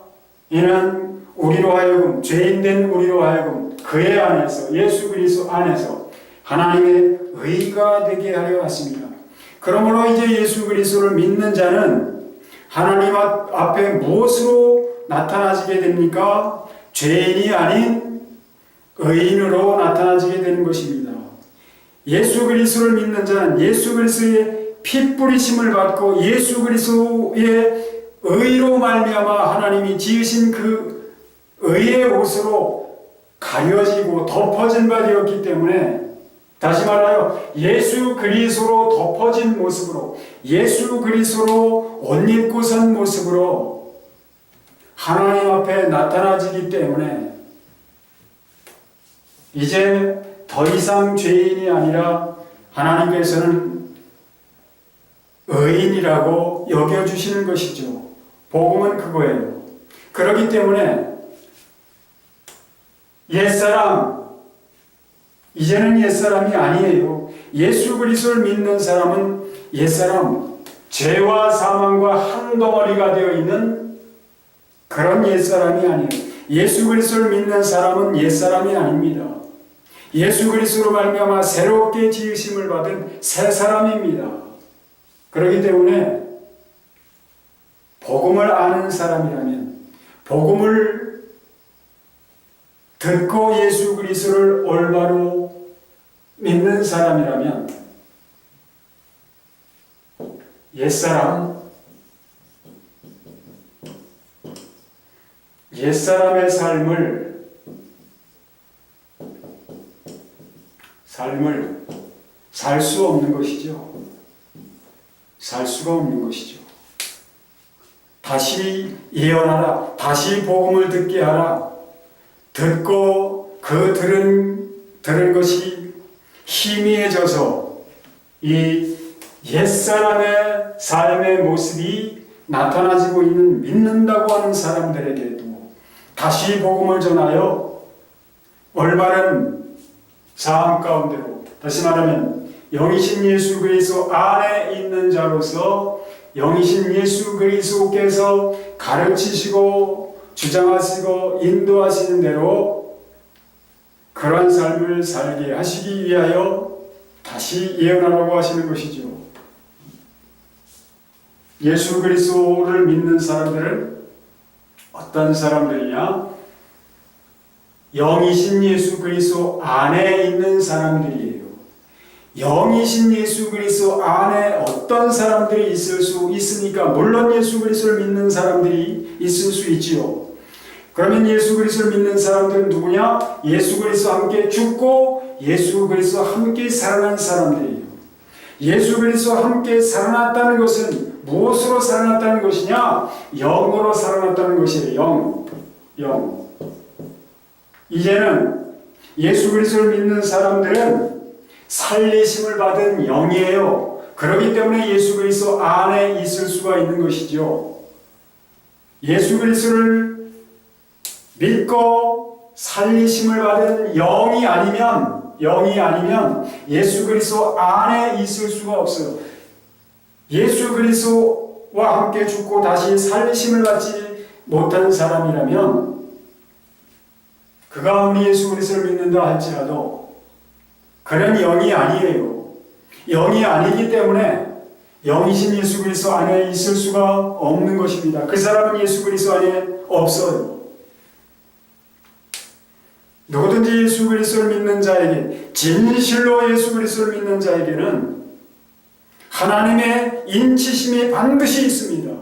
이는 우리로 하여금, 죄인된 우리로 하여금 그의 안에서, 예수 그리스도 안에서 하나님의 의가 되게 하려 하십니다. 그러므로 이제 예수 그리스도를 믿는 자는 하나님 앞에 무엇으로 나타나지게 됩니까? 죄인이 아닌 의인으로 나타나지게 되는 것입니다. 예수 그리스도를 믿는 자는 예수 그리스도의 피 뿌리심을 받고 예수 그리스도의 의로 말미암아 하나님이 지으신 그 의의 옷으로 가려지고 덮어진 바 되었기 때문에 다시 말하여 예수 그리스도로 덮어진 모습으로, 예수 그리스도로 옷 입고 선 모습으로 하나님 앞에 나타나지기 때문에 이제 더 이상 죄인이 아니라 하나님께서는 의인이라고 여겨주시는 것이죠. 복음은 그거예요. 그렇기 때문에 옛사람, 이제는 옛사람이 아니에요. 예수 그리스도를 믿는 사람은 옛사람, 죄와 사망과 한 덩어리가 되어 있는 그런 옛사람이 아니에요. 예수 그리스도를 믿는 사람은 옛사람이 아닙니다. 예수 그리스도로 말미암아 새롭게 지으심을 받은 새 사람입니다. 그렇기 때문에 복음을 아는 사람이라면, 복음을 듣고 예수 그리스도를 올바로 믿는 사람이라면 옛사람의 삶을 살 수 없는 것이죠. 살 수가 없는 것이죠. 다시 예언하라. 다시 복음을 듣게 하라. 듣고 그 들은 것이 희미해져서 이 옛사람의 삶의 모습이 나타나지고 있는 믿는다고 하는 사람들에게도 다시 복음을 전하여 올바른 삶 가운데로, 다시 말하면 영이신 예수 그리스도 안에 있는 자로서 영이신 예수 그리스도께서 가르치시고 주장하시고 인도하시는 대로 그러한 삶을 살게 하시기 위하여 다시 예언하라고 하시는 것이죠. 예수 그리스도를 믿는 사람들은 어떤 사람들이냐? 영이신 예수 그리스도 안에 있는 사람들이에요. 영이신 예수 그리스도 안에 어떤 사람들이 있을 수 있습니까? 물론 예수 그리스도를 믿는 사람들이 있을 수 있지요. 그러면 예수 그리스도를 믿는 사람들은 누구냐? 예수 그리스도와 함께 죽고 예수 그리스도와 함께 살아난 사람들이에요. 예수 그리스도와 함께 살아났다는 것은 무엇으로 살아났다는 것이냐? 영으로 살아났다는 것이에요. 영. 이제는 예수 그리스도를 믿는 사람들은 살리심을 받은 영이에요. 그렇기 때문에 예수 그리스도 안에 있을 수가 있는 것이죠. 예수 그리스도를 믿고 살리심을 받은 영이 아니면 예수 그리스도 안에 있을 수가 없어요. 예수 그리스도와 함께 죽고 다시 살리심을 받지 못한 사람이라면 그가 아무리 예수 그리스도를 믿는다 할지라도 그는 영이 아니에요. 영이 아니기 때문에 영이신 예수 그리스도 안에 있을 수가 없는 것입니다. 그 사람은 예수 그리스도 안에 없어요. 누구든지 예수 그리스도를 믿는 자에게, 진실로 예수 그리스도를 믿는 자에게는 하나님의 인치심이 반드시 있습니다.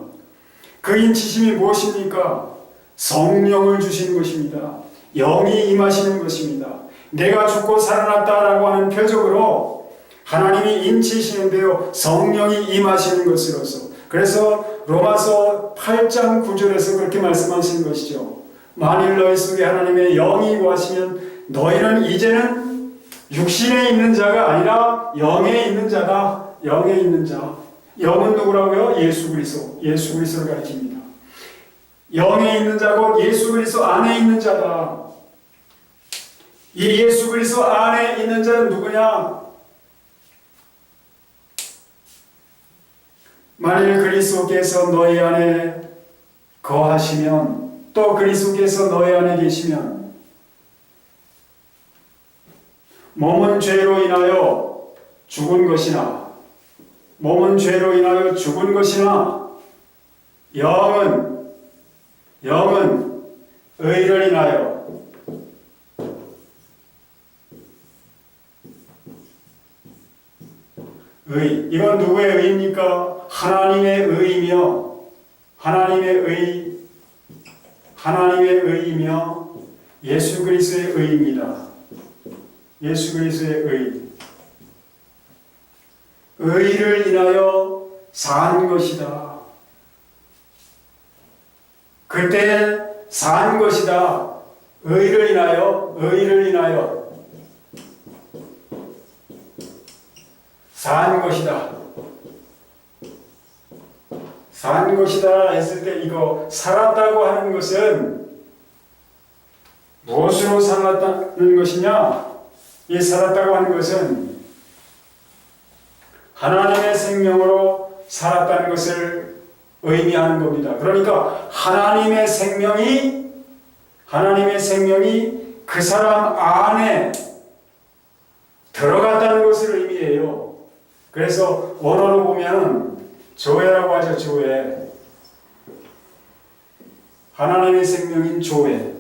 그 인치심이 무엇입니까? 성령을 주시는 것입니다. 영이 임하시는 것입니다. 내가 죽고 살아났다라고 하는 표적으로 하나님이 인치시는데요, 성령이 임하시는 것으로서. 그래서 로마서 8장 9절에서 그렇게 말씀하시는 것이죠. 만일 너희 속에 하나님의 영이 거하시면 너희는 이제는 육신에 있는 자가 아니라 영에 있는 자다. 영에 있는 자. 영은 누구라고요? 예수 그리스도. 예수 그리스도를 가리킵니다. 영에 있는 자고 예수 그리스도 안에 있는 자다. 이 예수 그리스도 안에 있는 자는 누구냐? 만일 그리스도께서 너희 안에 거하시면, 또 그리스도께서 너희 안에 계시면 몸은 죄로 인하여 죽은 것이나 영은 의를 인하여 이건 누구의 의입니까? 하나님의 의이며 예수 그리스도의 의입니다. 예수 그리스도의 의. 의를 인하여 산 것이다. 그때 산 것이다. 의를 인하여 산 것이다. 산 것이다 했을 때 이거 살았다고 하는 것은 무엇으로 살았다는 것이냐? 이 살았다고 하는 것은 하나님의 생명으로 살았다는 것을 의미하는 겁니다. 그러니까 하나님의 생명이 그 사람 안에 들어갔다는 것을 의미해요. 그래서 원어로 보면 조회라고 하죠. 조회. 하나님의 생명인 조회.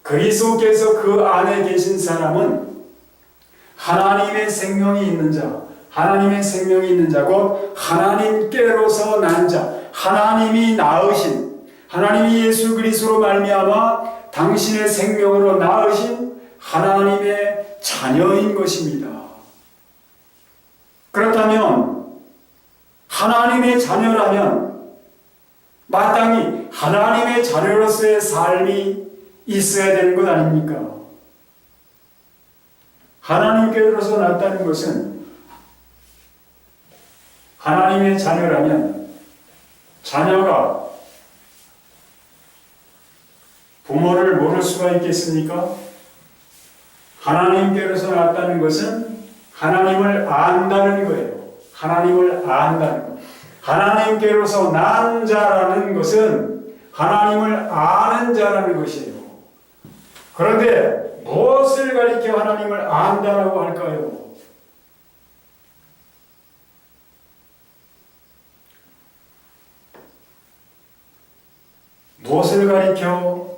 그리스도께서 그 안에 계신 사람은 하나님의 생명이 있는 자, 하나님의 생명이 있는 자, 곧 하나님께로서 난 자, 하나님이 낳으신, 하나님이 예수 그리스도로 말미암아 당신의 생명으로 낳으신 하나님의 자녀인 것입니다. 그렇다면 하나님의 자녀라면 마땅히 하나님의 자녀로서의 삶이 있어야 되는 것 아닙니까? 하나님께로서 났다는 것은 하나님의 자녀라면 자녀가 부모를 모를 수가 있겠습니까? 하나님께로서 났다는 것은 하나님을 안다는 거예요. 하나님을 안다는 것. 하나님께로서 난 자라는 것은 하나님을 아는 자라는 것이에요. 그런데 무엇을 가리켜 하나님을 안다라고 할까요? 무엇을 가리켜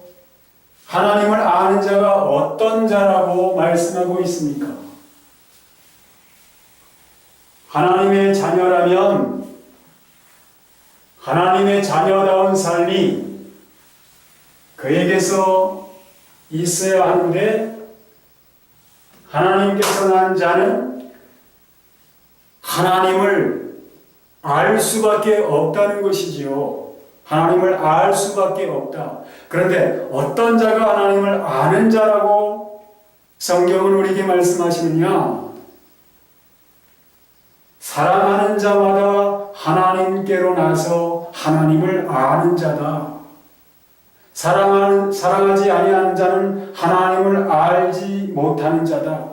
하나님을 아는 자가 어떤 자라고 말씀하고 있습니까? 하나님의 자녀라면 하나님의 자녀다운 삶이 그에게서 있어야 하는데 하나님께서 난 자는 하나님을 알 수밖에 없다는 것이지요. 하나님을 알 수밖에 없다. 그런데 어떤 자가 하나님을 아는 자라고 성경은 우리에게 말씀하시느냐? 사랑하는 자마다 하나님께로 나서 하나님을 아는 자다. 사랑하지 아니하는 자는 하나님을 알지 못하는 자다.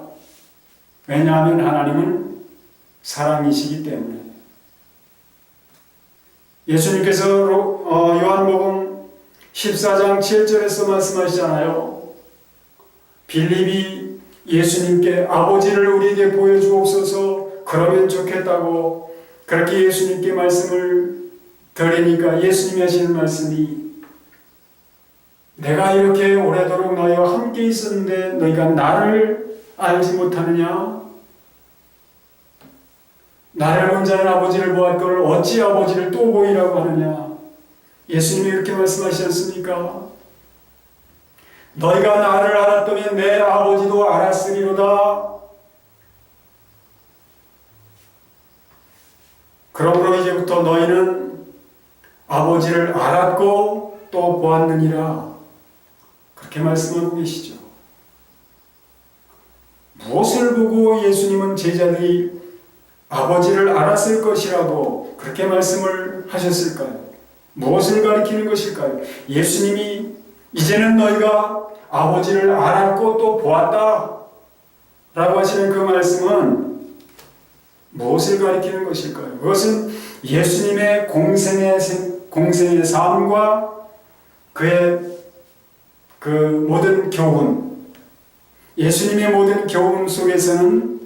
왜냐하면 하나님은 사랑이시기 때문에. 예수님께서 요한복음 14장 7절에서 말씀하시잖아요. 빌립이 예수님께 아버지를 우리에게 보여주옵소서 그러면 좋겠다고 그렇게 예수님께 말씀을 드리니까 예수님이 하시는 말씀이 내가 이렇게 오래도록 너희와 함께 있었는데 너희가 나를 알지 못하느냐? 나를 본 자는 아버지를 보았거늘 어찌 아버지를 또 보이라고 하느냐? 예수님이 이렇게 말씀하시지 않습니까? 너희가 나를 알았다면 내 아버지도 알았으리로다. 그러므로 이제부터 너희는 아버지를 알았고 또 보았느니라. 그렇게 말씀하고 계시죠. 무엇을 보고 예수님은 제자들이 아버지를 알았을 것이라고 그렇게 말씀을 하셨을까요? 무엇을 가리키는 것일까요? 예수님이 이제는 너희가 아버지를 알았고 또 보았다 라고 하시는 그 말씀은 무엇을 가리키는 것일까요? 그것은 예수님의 공생의 삶과 그의 그 모든 교훈, 예수님의 모든 교훈 속에서는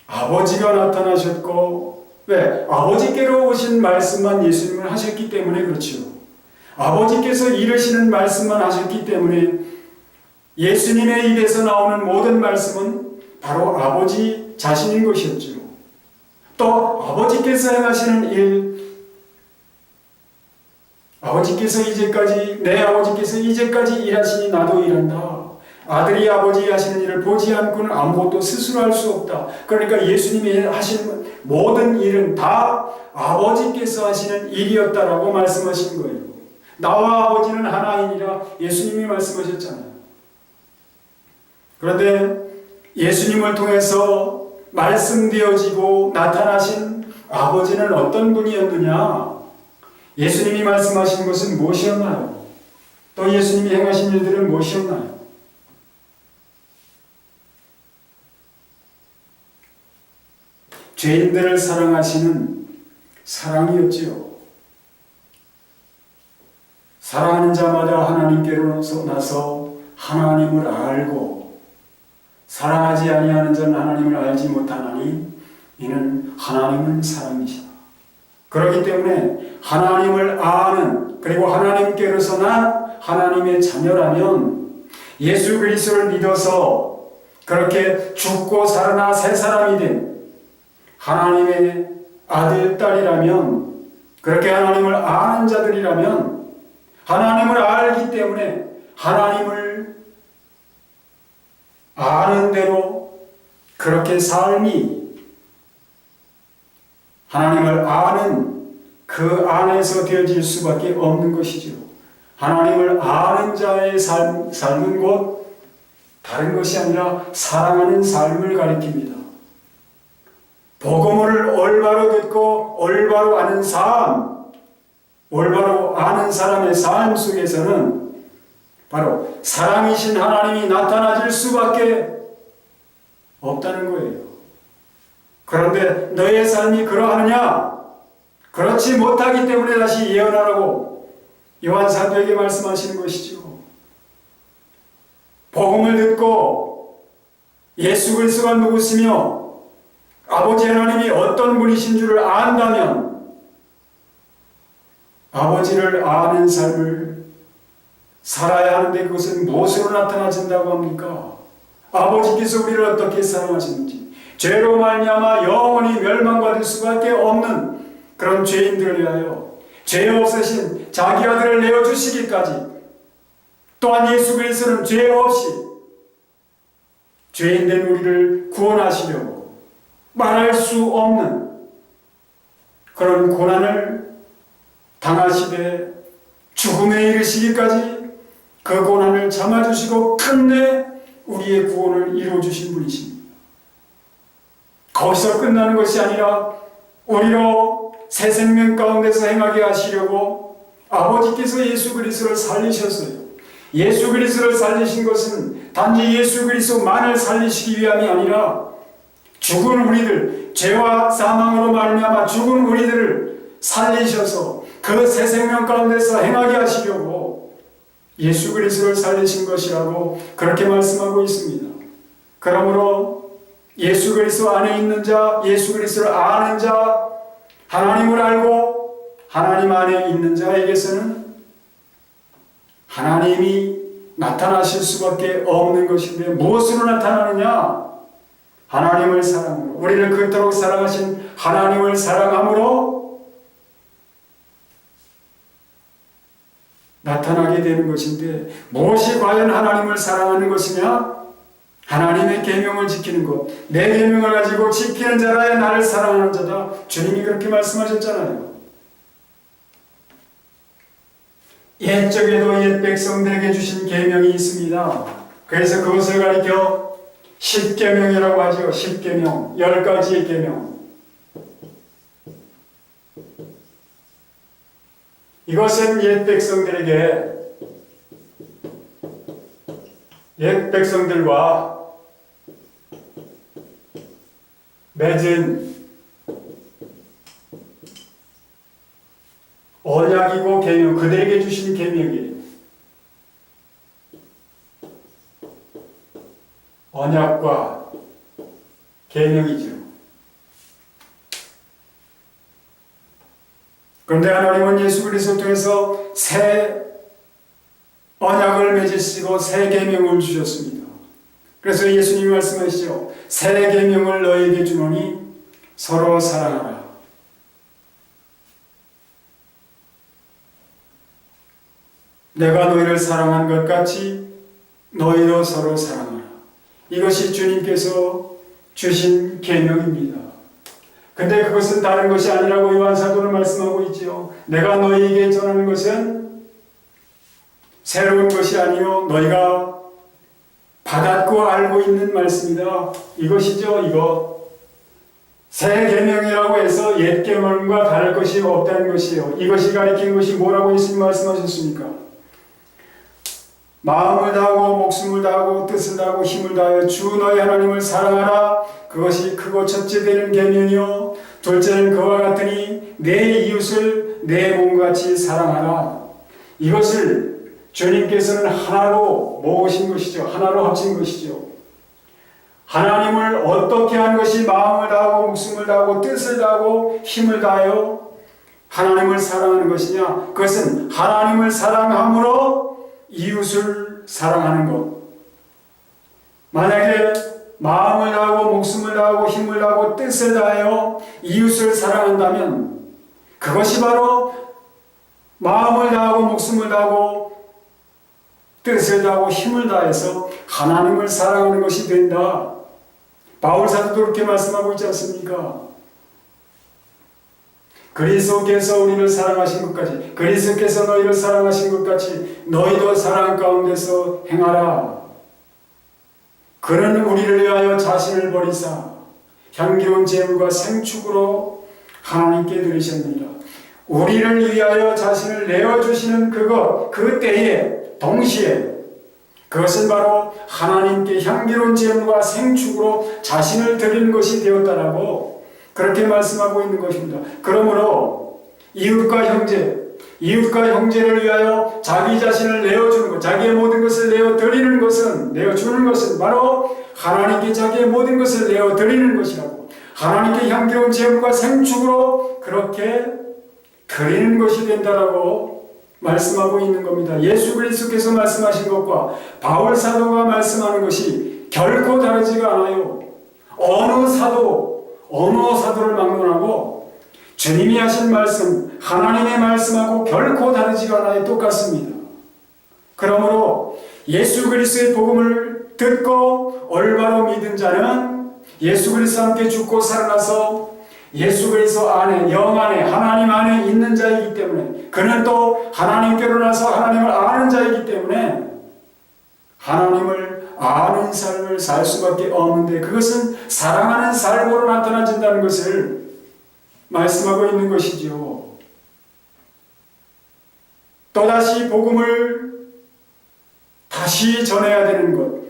아버지가 나타나셨고, 왜? 아버지께로 오신 말씀만 예수님을 하셨기 때문에 그렇죠. 아버지께서 이르시는 말씀만 하셨기 때문에 예수님의 입에서 나오는 모든 말씀은 바로 아버지 자신인 것이었죠. 또 아버지께서 행하시는 일, 내 아버지께서 이제까지 일하시니 나도 일한다. 아들이 아버지 하시는 일을 보지 않고는 아무것도 스스로 할 수 없다. 그러니까 예수님이 하시는 모든 일은 다 아버지께서 하시는 일이었다라고 말씀하신 거예요. 나와 아버지는 하나이니라 예수님이 말씀하셨잖아요. 그런데 예수님을 통해서 말씀되어지고 나타나신 아버지는 어떤 분이었느냐? 예수님이 말씀하신 것은 무엇이었나요? 또 예수님이 행하신 일들은 무엇이었나요? 죄인들을 사랑하시는 사랑이었지요. 사랑하는 자마다 하나님께로서 나서 하나님을 알고 사랑하지 아니하는 자는 하나님을 알지 못하나니 이는 하나님은 사랑이시다. 그렇기 때문에 하나님을 아는 그리고 하나님께로서 난 하나님의 자녀라면 예수 그리스도를 믿어서 그렇게 죽고 살아나 새 사람이 된 하나님의 아들, 딸이라면 그렇게 하나님을 아는 자들이라면 하나님을 알기 때문에 하나님을 아는 대로 그렇게 삶이 하나님을 아는 그 안에서 되어질 수밖에 없는 것이죠. 하나님을 아는 자의 삶은 곧 다른 것이 아니라 사랑하는 삶을 가리킵니다. 복음을 올바로 듣고 올바로 아는 삶, 올바로 아는 사람의 삶 속에서는 바로 사랑이신 하나님이 나타나질 수밖에 없다는 거예요. 그런데 너의 삶이 그러하느냐? 그렇지 못하기 때문에 다시 예언하라고 요한 사도에게 말씀하시는 것이죠. 복음을 듣고 예수 그리스도가 누구시며 아버지 하나님이 어떤 분이신 줄을 안다면 아버지를 아는 삶을 살아야 하는데 그것은 무엇으로 나타나진다고 합니까? 아버지께서 우리를 어떻게 사랑하시는지 죄로 말미암아 영원히 멸망받을 수밖에 없는 그런 죄인들을 위하여 죄 없으신 자기 아들을 내어주시기까지 또한 예수 그리스도는 죄 없이 죄인된 우리를 구원하시려고 말할 수 없는 그런 고난을 당하시되 죽음에 이르시기까지 그 고난을 참아주시고 끝내 우리의 구원을 이루어주신 분이십니다. 거기서 끝나는 것이 아니라 우리로 새 생명 가운데서 행하게 하시려고 아버지께서 예수 그리스도를 살리셨어요. 예수 그리스도를 살리신 것은 단지 예수 그리스도만을 살리시기 위함이 아니라 죽은 우리들, 죄와 사망으로 말미암아 죽은 우리들을 살리셔서 그 새 생명 가운데서 행하게 하시려고 예수 그리스도를 살리신 것이라고 그렇게 말씀하고 있습니다. 그러므로 예수 그리스도 안에 있는 자, 예수 그리스도를 아는 자, 하나님을 알고 하나님 안에 있는 자에게서는 하나님이 나타나실 수밖에 없는 것인데 무엇으로 나타나느냐? 하나님을 사랑으로, 우리를 그토록 사랑하신 하나님을 사랑함으로 나타나게 되는 것인데 무엇이 과연 하나님을 사랑하는 것이냐? 하나님의 계명을 지키는 것. 내 계명을 가지고 지키는 자라야 나를 사랑하는 자다. 주님이 그렇게 말씀하셨잖아요. 옛적에도 옛 백성들에게 주신 계명이 있습니다. 그래서 그것을 가리켜 십계명이라고 하죠. 십계명, 10가지의 계명. 이것은 옛 백성들과 맺은 언약이고 계명, 그들에게 주신 계명이에요. 언약과 계명이죠. 그런데 하나님은 예수 그리스도를 통해서 새 언약을 맺으시고 새 계명을 주셨습니다. 그래서 예수님이 말씀하시죠. 새 계명을 너에게 주노니 서로 사랑하라. 내가 너희를 사랑한 것 같이 너희도 서로 사랑하라. 이것이 주님께서 주신 계명입니다. 근데 그것은 다른 것이 아니라고 요한 사도는 말씀하고 있지요. 내가 너희에게 전하는 것은 새로운 것이 아니요 너희가 받았고 알고 있는 말씀이다. 이것이죠. 이거 새 계명이라고 해서 옛 계명과 다를 것이 없다는 것이에요. 이것이 가리키는 것이 뭐라고 예수님 말씀하셨습니까? 마음을 다하고 목숨을 다하고 뜻을 다하고 힘을 다하여 주 너희 하나님을 사랑하라. 그것이 크고 첫째 되는 계명이요 둘째는 그와 같으니 내 이웃을 내 몸같이 사랑하라. 이것을 주님께서는 하나로 모으신 것이죠. 하나로 합친 것이죠. 하나님을 어떻게 하는 것이 마음을 다하고 목숨을 다하고 뜻을 다하고 힘을 다하여 하나님을 사랑하는 것이냐? 그것은 하나님을 사랑함으로 이웃을 사랑하는 것. 만약에 마음을 다하고 목숨을 다하고 힘을 다하고 뜻을 다하여 이웃을 사랑한다면 그것이 바로 마음을 다하고 목숨을 다하고 뜻을 다하고 힘을 다해서 하나님을 사랑하는 것이 된다. 바울 사도도 그렇게 말씀하고 있지 않습니까? 그리스도께서 우리를 사랑하신 것까지, 그리스도께서 너희를 사랑하신 것 같이 너희도 사랑 가운데서 행하라. 그는 우리를 위하여 자신을 버리사 향기로운 제물과 생축으로 하나님께 드리셨느니라. 우리를 위하여 자신을 내어주시는 그것, 그 때에 동시에 그것은 바로 하나님께 향기로운 제물과 생축으로 자신을 드리는 것이 되었다라고 그렇게 말씀하고 있는 것입니다. 그러므로 이웃과 형제를 위하여 자기 자신을 내어주는 것, 자기의 모든 것을 내어드리는 것은, 내어주는 것은 바로 하나님께 자기의 모든 것을 내어드리는 것이라고, 하나님께 향기로운 제물과 생축으로 그렇게 드리는 것이 된다라고 말씀하고 있는 겁니다. 예수 그리스도께서 말씀하신 것과 바울 사도가 말씀하는 것이 결코 다르지가 않아요. 어느 사도를 막론하고 주님이 하신 말씀, 하나님의 말씀하고 결코 다르지가 않아요. 똑같습니다. 그러므로 예수 그리스도의 복음을 듣고 올바로 믿은 자는 예수 그리스도와 함께 죽고 살아나서 예수 그리스도 안에, 영 안에, 하나님 안에 있는 자이기 때문에, 그는 또 하나님께로 나서 하나님을 아는 자이기 때문에 하나님을 아는 삶을 살 수밖에 없는데, 그것은 사랑하는 삶으로 나타나진다는 것을 말씀하고 있는 것이지요. 또다시 복음을 다시 전해야 되는 것,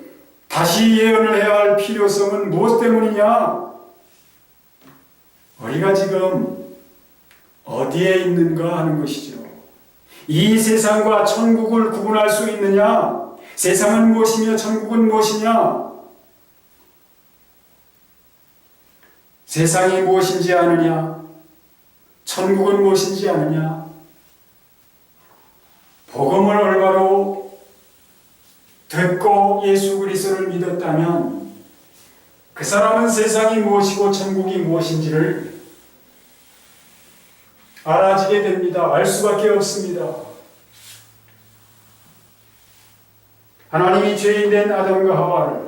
다시 예언을 해야 할 필요성은 무엇 때문이냐? 우리가 지금 어디에 있는가 하는 것이죠. 이 세상과 천국을 구분할 수 있느냐? 세상은 무엇이며 천국은 무엇이냐? 세상이 무엇인지 아느냐? 천국은 무엇인지 아느냐? 복음을 올바로 듣고 예수 그리스도를 믿었다면 그 사람은 세상이 무엇이고 천국이 무엇인지를 알아지게 됩니다. 알 수밖에 없습니다. 하나님이 죄인된 아담과 하와를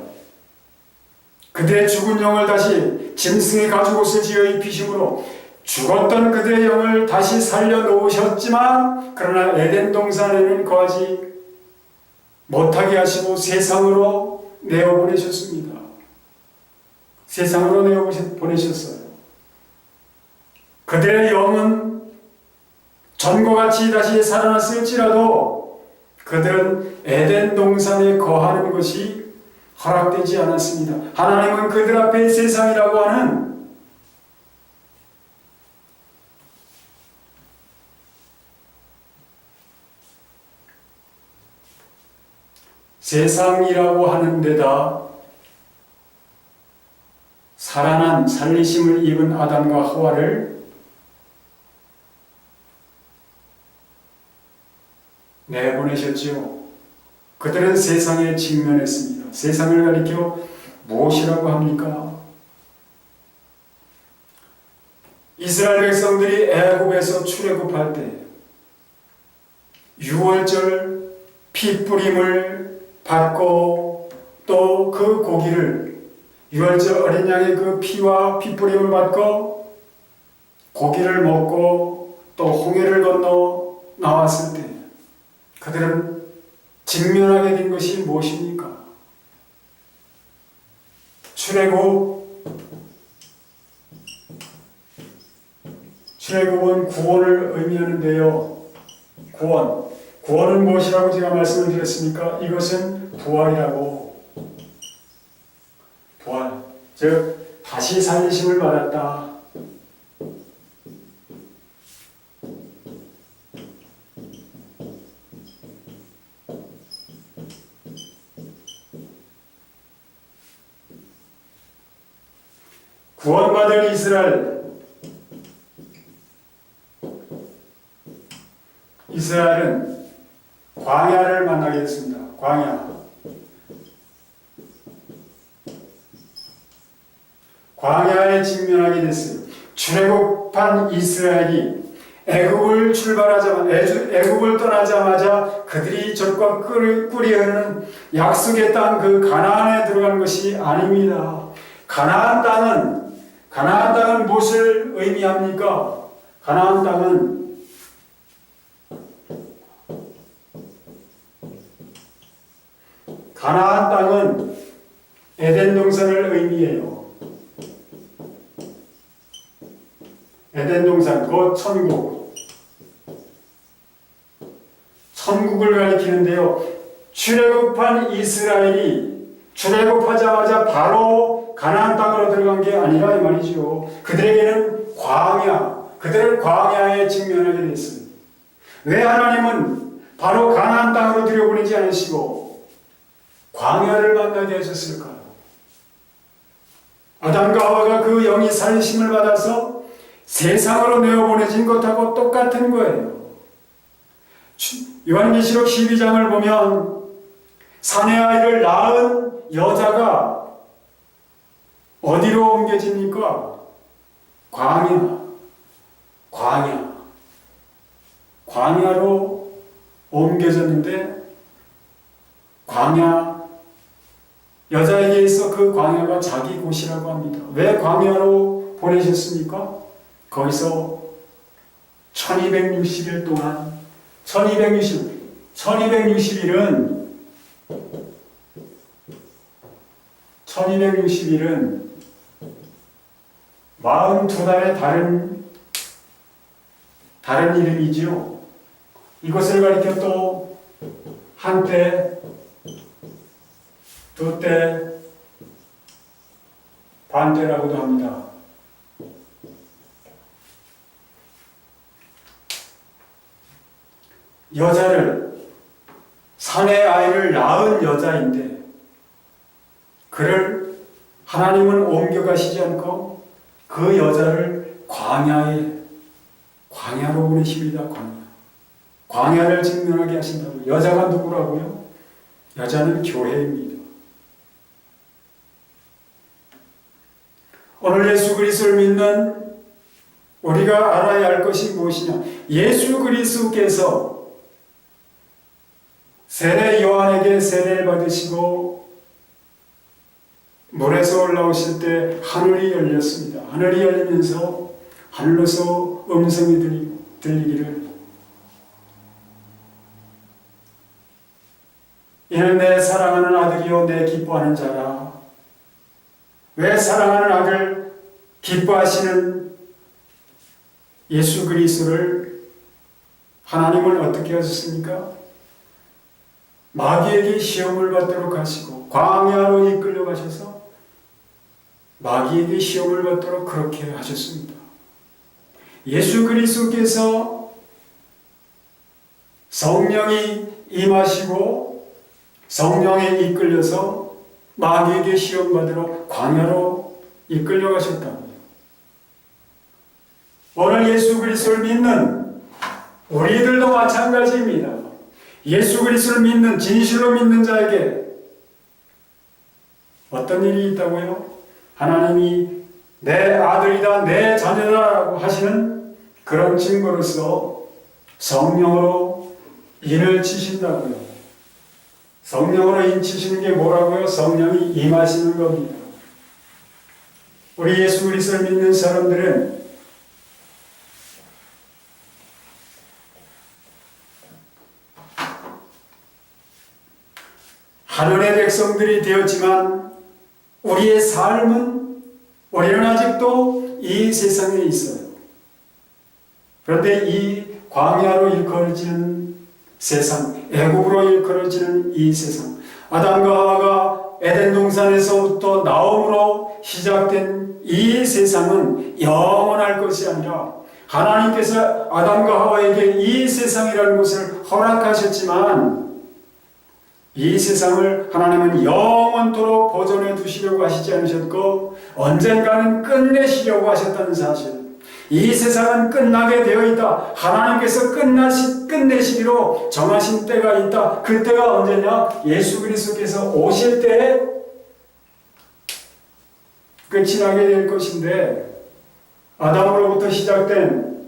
그들의 죽은 영을 다시 짐승의 가죽옷을 지어 입히심으로 죽었던 그들의 영을 다시 살려놓으셨지만, 그러나 에덴 동산에는 거하지 못하게 하시고 세상으로 내어보내셨습니다. 세상으로 내어보내셨어요. 그들의 영은 전과 같이 다시 살아났을지라도 그들은 에덴 동산에 거하는 것이 허락되지 않았습니다. 하나님은 그들 앞에 세상이라고 하는 세상이라고 하는 데다 살아난 살리심을 입은 아담과 하와를 내보내셨지요. 그들은 세상에 직면했습니다. 세상을 가리켜 무엇이라고 합니까? 이스라엘 백성들이 애굽에서 출애굽할 때 6월절 피 뿌림을 받고 또 그 고기를 유월절 어린 양의 그 피와 피뿌림을 받고 고기를 먹고 또 홍해를 건너 나왔을 때 그들은 직면하게 된 것이 무엇입니까? 출애굽은 구원을 의미하는데요. 구원은 무엇이라고 제가 말씀을 드렸습니까? 이것은 부활이라고. 부활, 즉 다시 살리심을 받았다. 구원받은 이스라엘은 광야를 만나게 됐습니다. 광야에 직면하게 됐어요. 출애굽한 이스라엘이 애굽을 떠나자마자 그들이 젖과 꿀이 흐르는 약속의 땅 그 가나안에 들어간 것이 아닙니다. 가나안 땅은 무엇을 의미합니까? 가나안 땅은 에덴 동산을 의미해요. 에덴 동산, 곧 천국을 가리키는데요. 출애굽한 이스라엘이 출애굽하자마자 바로 가나안 땅으로 들어간 게 아니라 이 말이죠. 그들에게는 그들을 광야에 직면하게 됐습니다. 왜 하나님은 바로 가나안 땅으로 들여보내지 않으시고 광야를 만나게 하셨을까요? 아담과 하와가 그 영이 살리심을 받아서 세상으로 내어보내진 것하고 똑같은 거예요. 요한계시록 12장을 보면 사내 아이를 낳은 여자가 어디로 옮겨집니까? 광야로 옮겨졌는데 여자에게 있어 그 광야가 자기 곳이라고 합니다. 왜 광야로 보내셨습니까? 거기서 1260일 동안 1260일은 42달의 다른 이름이지요. 이것을 가리켜 또 한때, 두때, 반때라고도 합니다. 사내 아이를 낳은 여자인데 그를 하나님은 옮겨가시지 않고 그 여자를 광야로 보내십니다. 광야를 직면하게 하신다고. 여자가 누구라고요? 여자는 교회입니다. 오늘 예수 그리스도를 믿는 우리가 알아야 할 것이 무엇이냐? 예수 그리스도께서 세례 요한에게 세례를 받으시고 물에서 올라오실 때 하늘이 열렸습니다. 하늘이 열리면서 하늘로서 음성이 들리기를 이는 내 사랑하는 아들이요 내 기뻐하는 자라. 왜 사랑하는 아들 기뻐하시는 예수 그리스도를 하나님을 어떻게 하셨습니까? 마귀에게 시험을 받도록 하시고 광야로 이끌려 가셔서 마귀에게 시험을 받도록 그렇게 하셨습니다. 예수 그리스도께서 성령이 임하시고 성령에 이끌려서 마귀에게 시험 받으러 광야로 이끌려 가셨답니다. 오늘 예수 그리스도를 믿는 우리들도 마찬가지입니다. 예수 그리스도를 믿는, 진실로 믿는 자에게 어떤 일이 있다고요? 하나님이 내 아들이다, 내 자녀다라고 하시는 그런 증거로서 성령으로 인을 치신다고요. 성령으로 인치시는 게 뭐라고요? 성령이 임하시는 겁니다. 우리 예수 그리스도를 믿는 사람들은 하늘의 백성들이 되었지만 우리의 삶은 우리는 아직도 이 세상에 있어요. 그런데 이 광야로 일컬어지는 세상, 애국으로 일컬어지는 이 세상, 아담과 하와가 에덴 동산에서부터 나옴으로 시작된 이 세상은 영원할 것이 아니라 하나님께서 아담과 하와에게 이 세상이라는 것을 허락하셨지만 이 세상을 하나님은 영원토록 보존해 두시려고 하시지 않으셨고 언젠가는 끝내시려고 하셨다는 사실, 이 세상은 끝나게 되어 있다. 하나님께서 끝내시기로 정하신 때가 있다. 그 때가 언제냐? 예수 그리스도께서 오실 때에 끝이 나게 될 것인데, 아담으로부터 시작된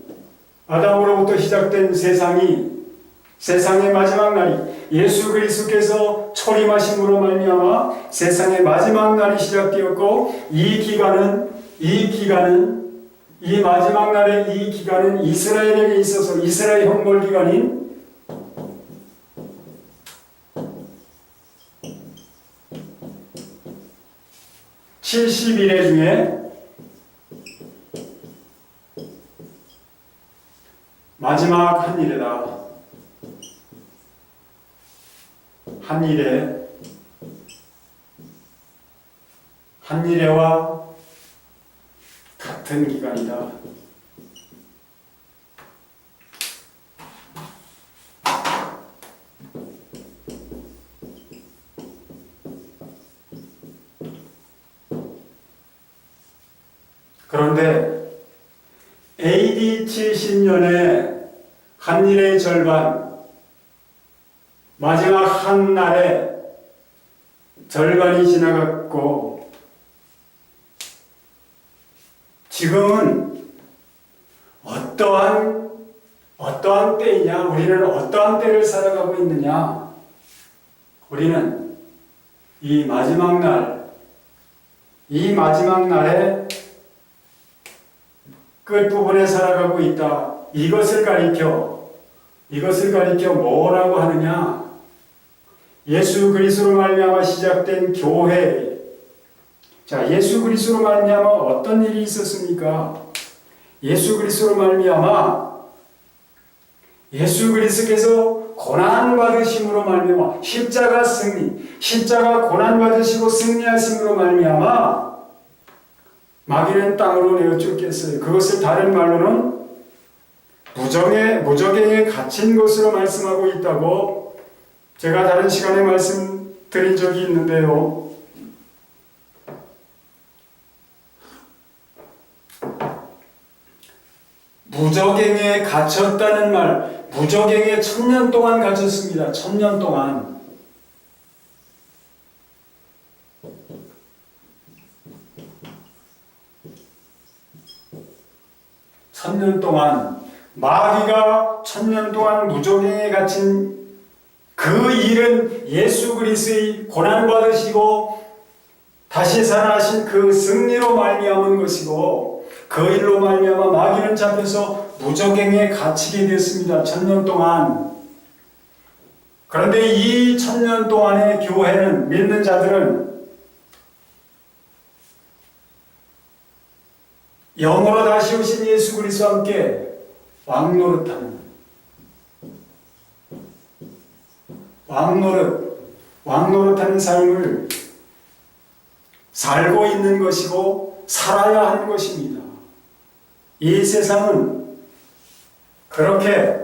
세상의 마지막 날이 예수 그리스도께서 초림하심으로 말미암아 세상의 마지막 날이 시작되었고, 이 마지막 날의 이 기간은 이스라엘에게 있어서 이스라엘 형벌 기간인 (70일회) 중에 마지막 한 일이다. 한 일회와 같은 기간이다. 그런데 AD 70년에 한일의 절반, 마지막 한 날에 절반이 지나갔고, 지금은 어떠한 때이냐? 우리는 어떠한 때를 살아가고 있느냐? 우리는 이 마지막 날의 끝부분에 살아가고 있다. 이것을 가리켜 뭐라고 하느냐? 예수 그리스도로 말미암아 시작된 교회. 자, 예수 그리스도로 말미암아 어떤 일이 있었습니까? 예수 그리스도로 말미암아 예수 그리스도께서 고난 받으심으로 말미암아 십자가 고난 받으시고 승리하심으로 말미암아 마귀는 땅으로 내어 쫓겼어요. 그것을 다른 말로는 무적행에 갇힌 것으로 말씀하고 있다고 제가 다른 시간에 말씀드린 적이 있는데요. 무적행에 갇혔다는 말, 무적행에 1000년 동안 갇혔습니다. 1000년 동안. 마귀가 1000년 동안 무적행에 갇힌 그 일은 예수 그리스도의 고난받으시고 다시 살아나신 그 승리로 말미암은 것이고, 그 일로 말미암아 마귀는 잡혀서 무적행에 갇히게 되었습니다. 1000년 동안. 그런데 이 1000년 동안의 교회는, 믿는 자들은 영으로 다시 오신 예수 그리스도와 함께 왕노릇하는 삶을 살고 있는 것이고 살아야 하는 것입니다. 이 세상은 그렇게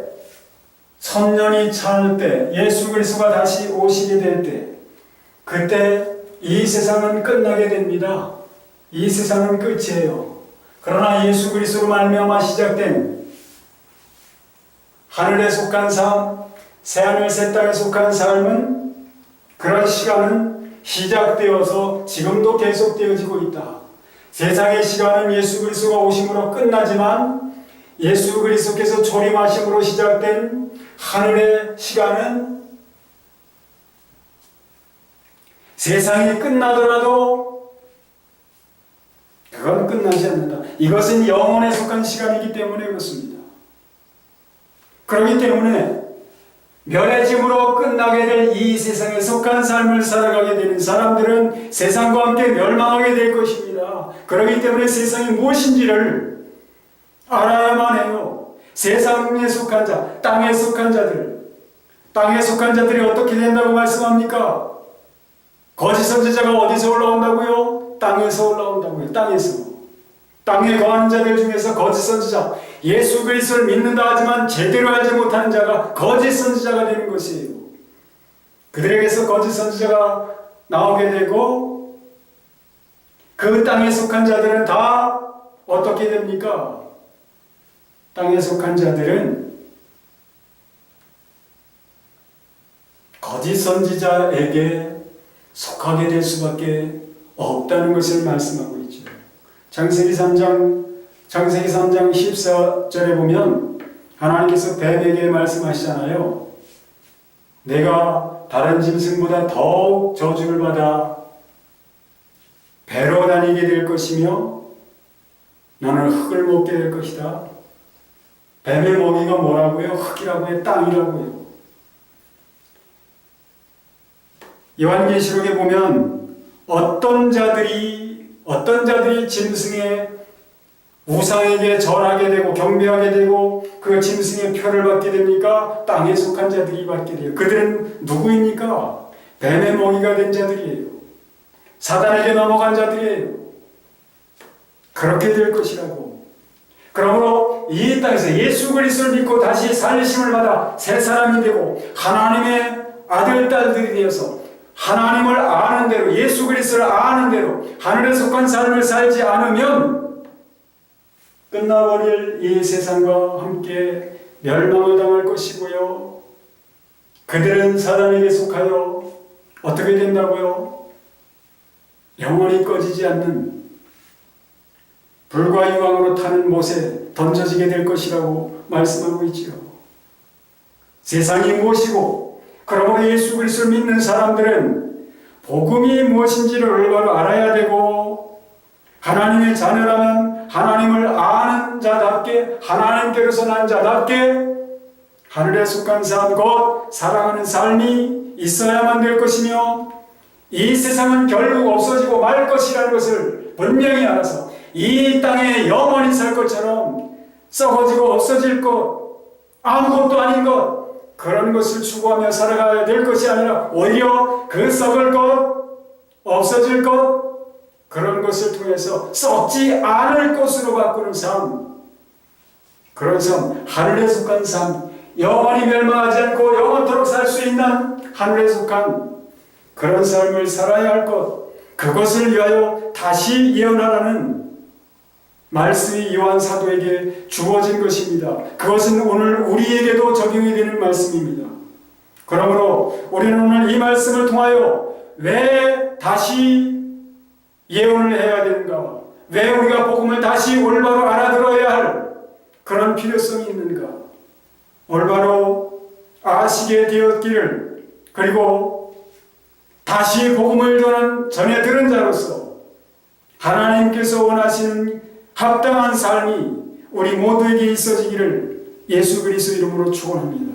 1000년이 차는 때, 예수 그리스도가 다시 오시게 될 때, 그때 이 세상은 끝나게 됩니다. 이 세상은 끝이에요. 그러나 예수 그리스도로 말미암아 시작된 하늘에 속한 삶, 새하늘 새 땅에 속한 삶은, 그런 시간은 시작되어서 지금도 계속되어지고 있다. 세상의 시간은 예수 그리스도가 오심으로 끝나지만 예수 그리스도께서 초림하심으로 시작된 하늘의 시간은 세상이 끝나더라도 그건 끝나지 않는다. 이것은 영혼에 속한 시간이기 때문에 그렇습니다. 그렇기 때문에 멸해짐으로 끝나게 될 이 세상에 속한 삶을 살아가게 되는 사람들은 세상과 함께 멸망하게 될 것입니다. 그렇기 때문에 세상이 무엇인지를 알아야만 해요. 세상에 속한 자, 땅에 속한 자들, 땅에 속한 자들이 어떻게 된다고 말씀합니까? 거짓 선지자가 어디서 올라온다고요? 땅에서 올라온다고요. 땅에서. 땅에 거하는 자들 중에서 거짓 선지자, 예수 그리스도를 믿는다 하지만 제대로 알지 못하는 자가 거짓 선지자가 되는 것이에요. 그들에게서 거짓 선지자가 나오게 되고 그 땅에 속한 자들은 다 어떻게 됩니까? 땅에 속한 자들은 거짓 선지자에게 속하게 될 수밖에 없다는 것을 말씀하고 있죠. 창세기 3장 14절에 보면 하나님께서 뱀에게 말씀하시잖아요. 내가 다른 짐승보다 더욱 저주를 받아 배로 다니게 될 것이며 너는 흙을 먹게 될 것이다. 뱀의 먹이가 뭐라고요? 흙이라고요? 땅이라고요. 요한계시록에 보면 어떤 자들이 짐승의 우상에게 절하게 되고 경배하게 되고 그 짐승의 표를 받게 됩니까? 땅에 속한 자들이 받게 돼요. 그들은 누구입니까? 뱀의 먹이가 된 자들이에요. 사단에게 넘어간 자들이에요. 그렇게 될 것이라고. 그러므로 이 땅에서 예수 그리스도를 믿고 다시 살리심을 받아 새 사람이 되고 하나님의 아들, 딸들이 되어서 하나님을 아는 대로, 예수 그리스도를 아는 대로 하늘에 속한 삶을 살지 않으면 끝나버릴 이 세상과 함께 멸망을 당할 것이고요. 그들은 사단에게 속하여 어떻게 된다고요? 영원히 꺼지지 않는 불과 유황으로 타는 못에 던져지게 될 것이라고 말씀하고 있지요. 세상이 무엇이고 그러므로 예수 그리스도를 믿는 사람들은 복음이 무엇인지를 올바로 알아야 되고 하나님의 자녀라면 하나님을 아는 자답게 하나님께로서 난 자답게 하늘에 속한 삶 곧 사랑하는 삶이 있어야만 될 것이며 이 세상은 결국 없어지고 말 것이라는 것을 분명히 알아서 이 땅에 영원히 살 것처럼 썩어지고 없어질 것 아무것도 아닌 것 그런 것을 추구하며 살아가야 될 것이 아니라 오히려 그 썩을 것, 없어질 것 그런 것을 통해서 썩지 않을 것으로 바꾸는 삶 그런 삶, 하늘에 속한 삶 영원히 멸망하지 않고 영원토록 살 수 있는 하늘에 속한 그런 삶을 살아야 할 것 그것을 위하여 다시 예언하라는 말씀이 요한 사도에게 주어진 것입니다. 그것은 오늘 우리에게도 적용이 되는 말씀입니다. 그러므로 우리는 오늘 이 말씀을 통하여 왜 다시 예언을 해야 되는가? 왜 우리가 복음을 다시 올바로 알아들어야 할 그런 필요성이 있는가? 올바로 아시게 되었기를 그리고 다시 복음을 전해 들은 자로서 하나님께서 원하시는 합당한 삶이 우리 모두에게 있어지기를 예수 그리스도 이름으로 축원합니다.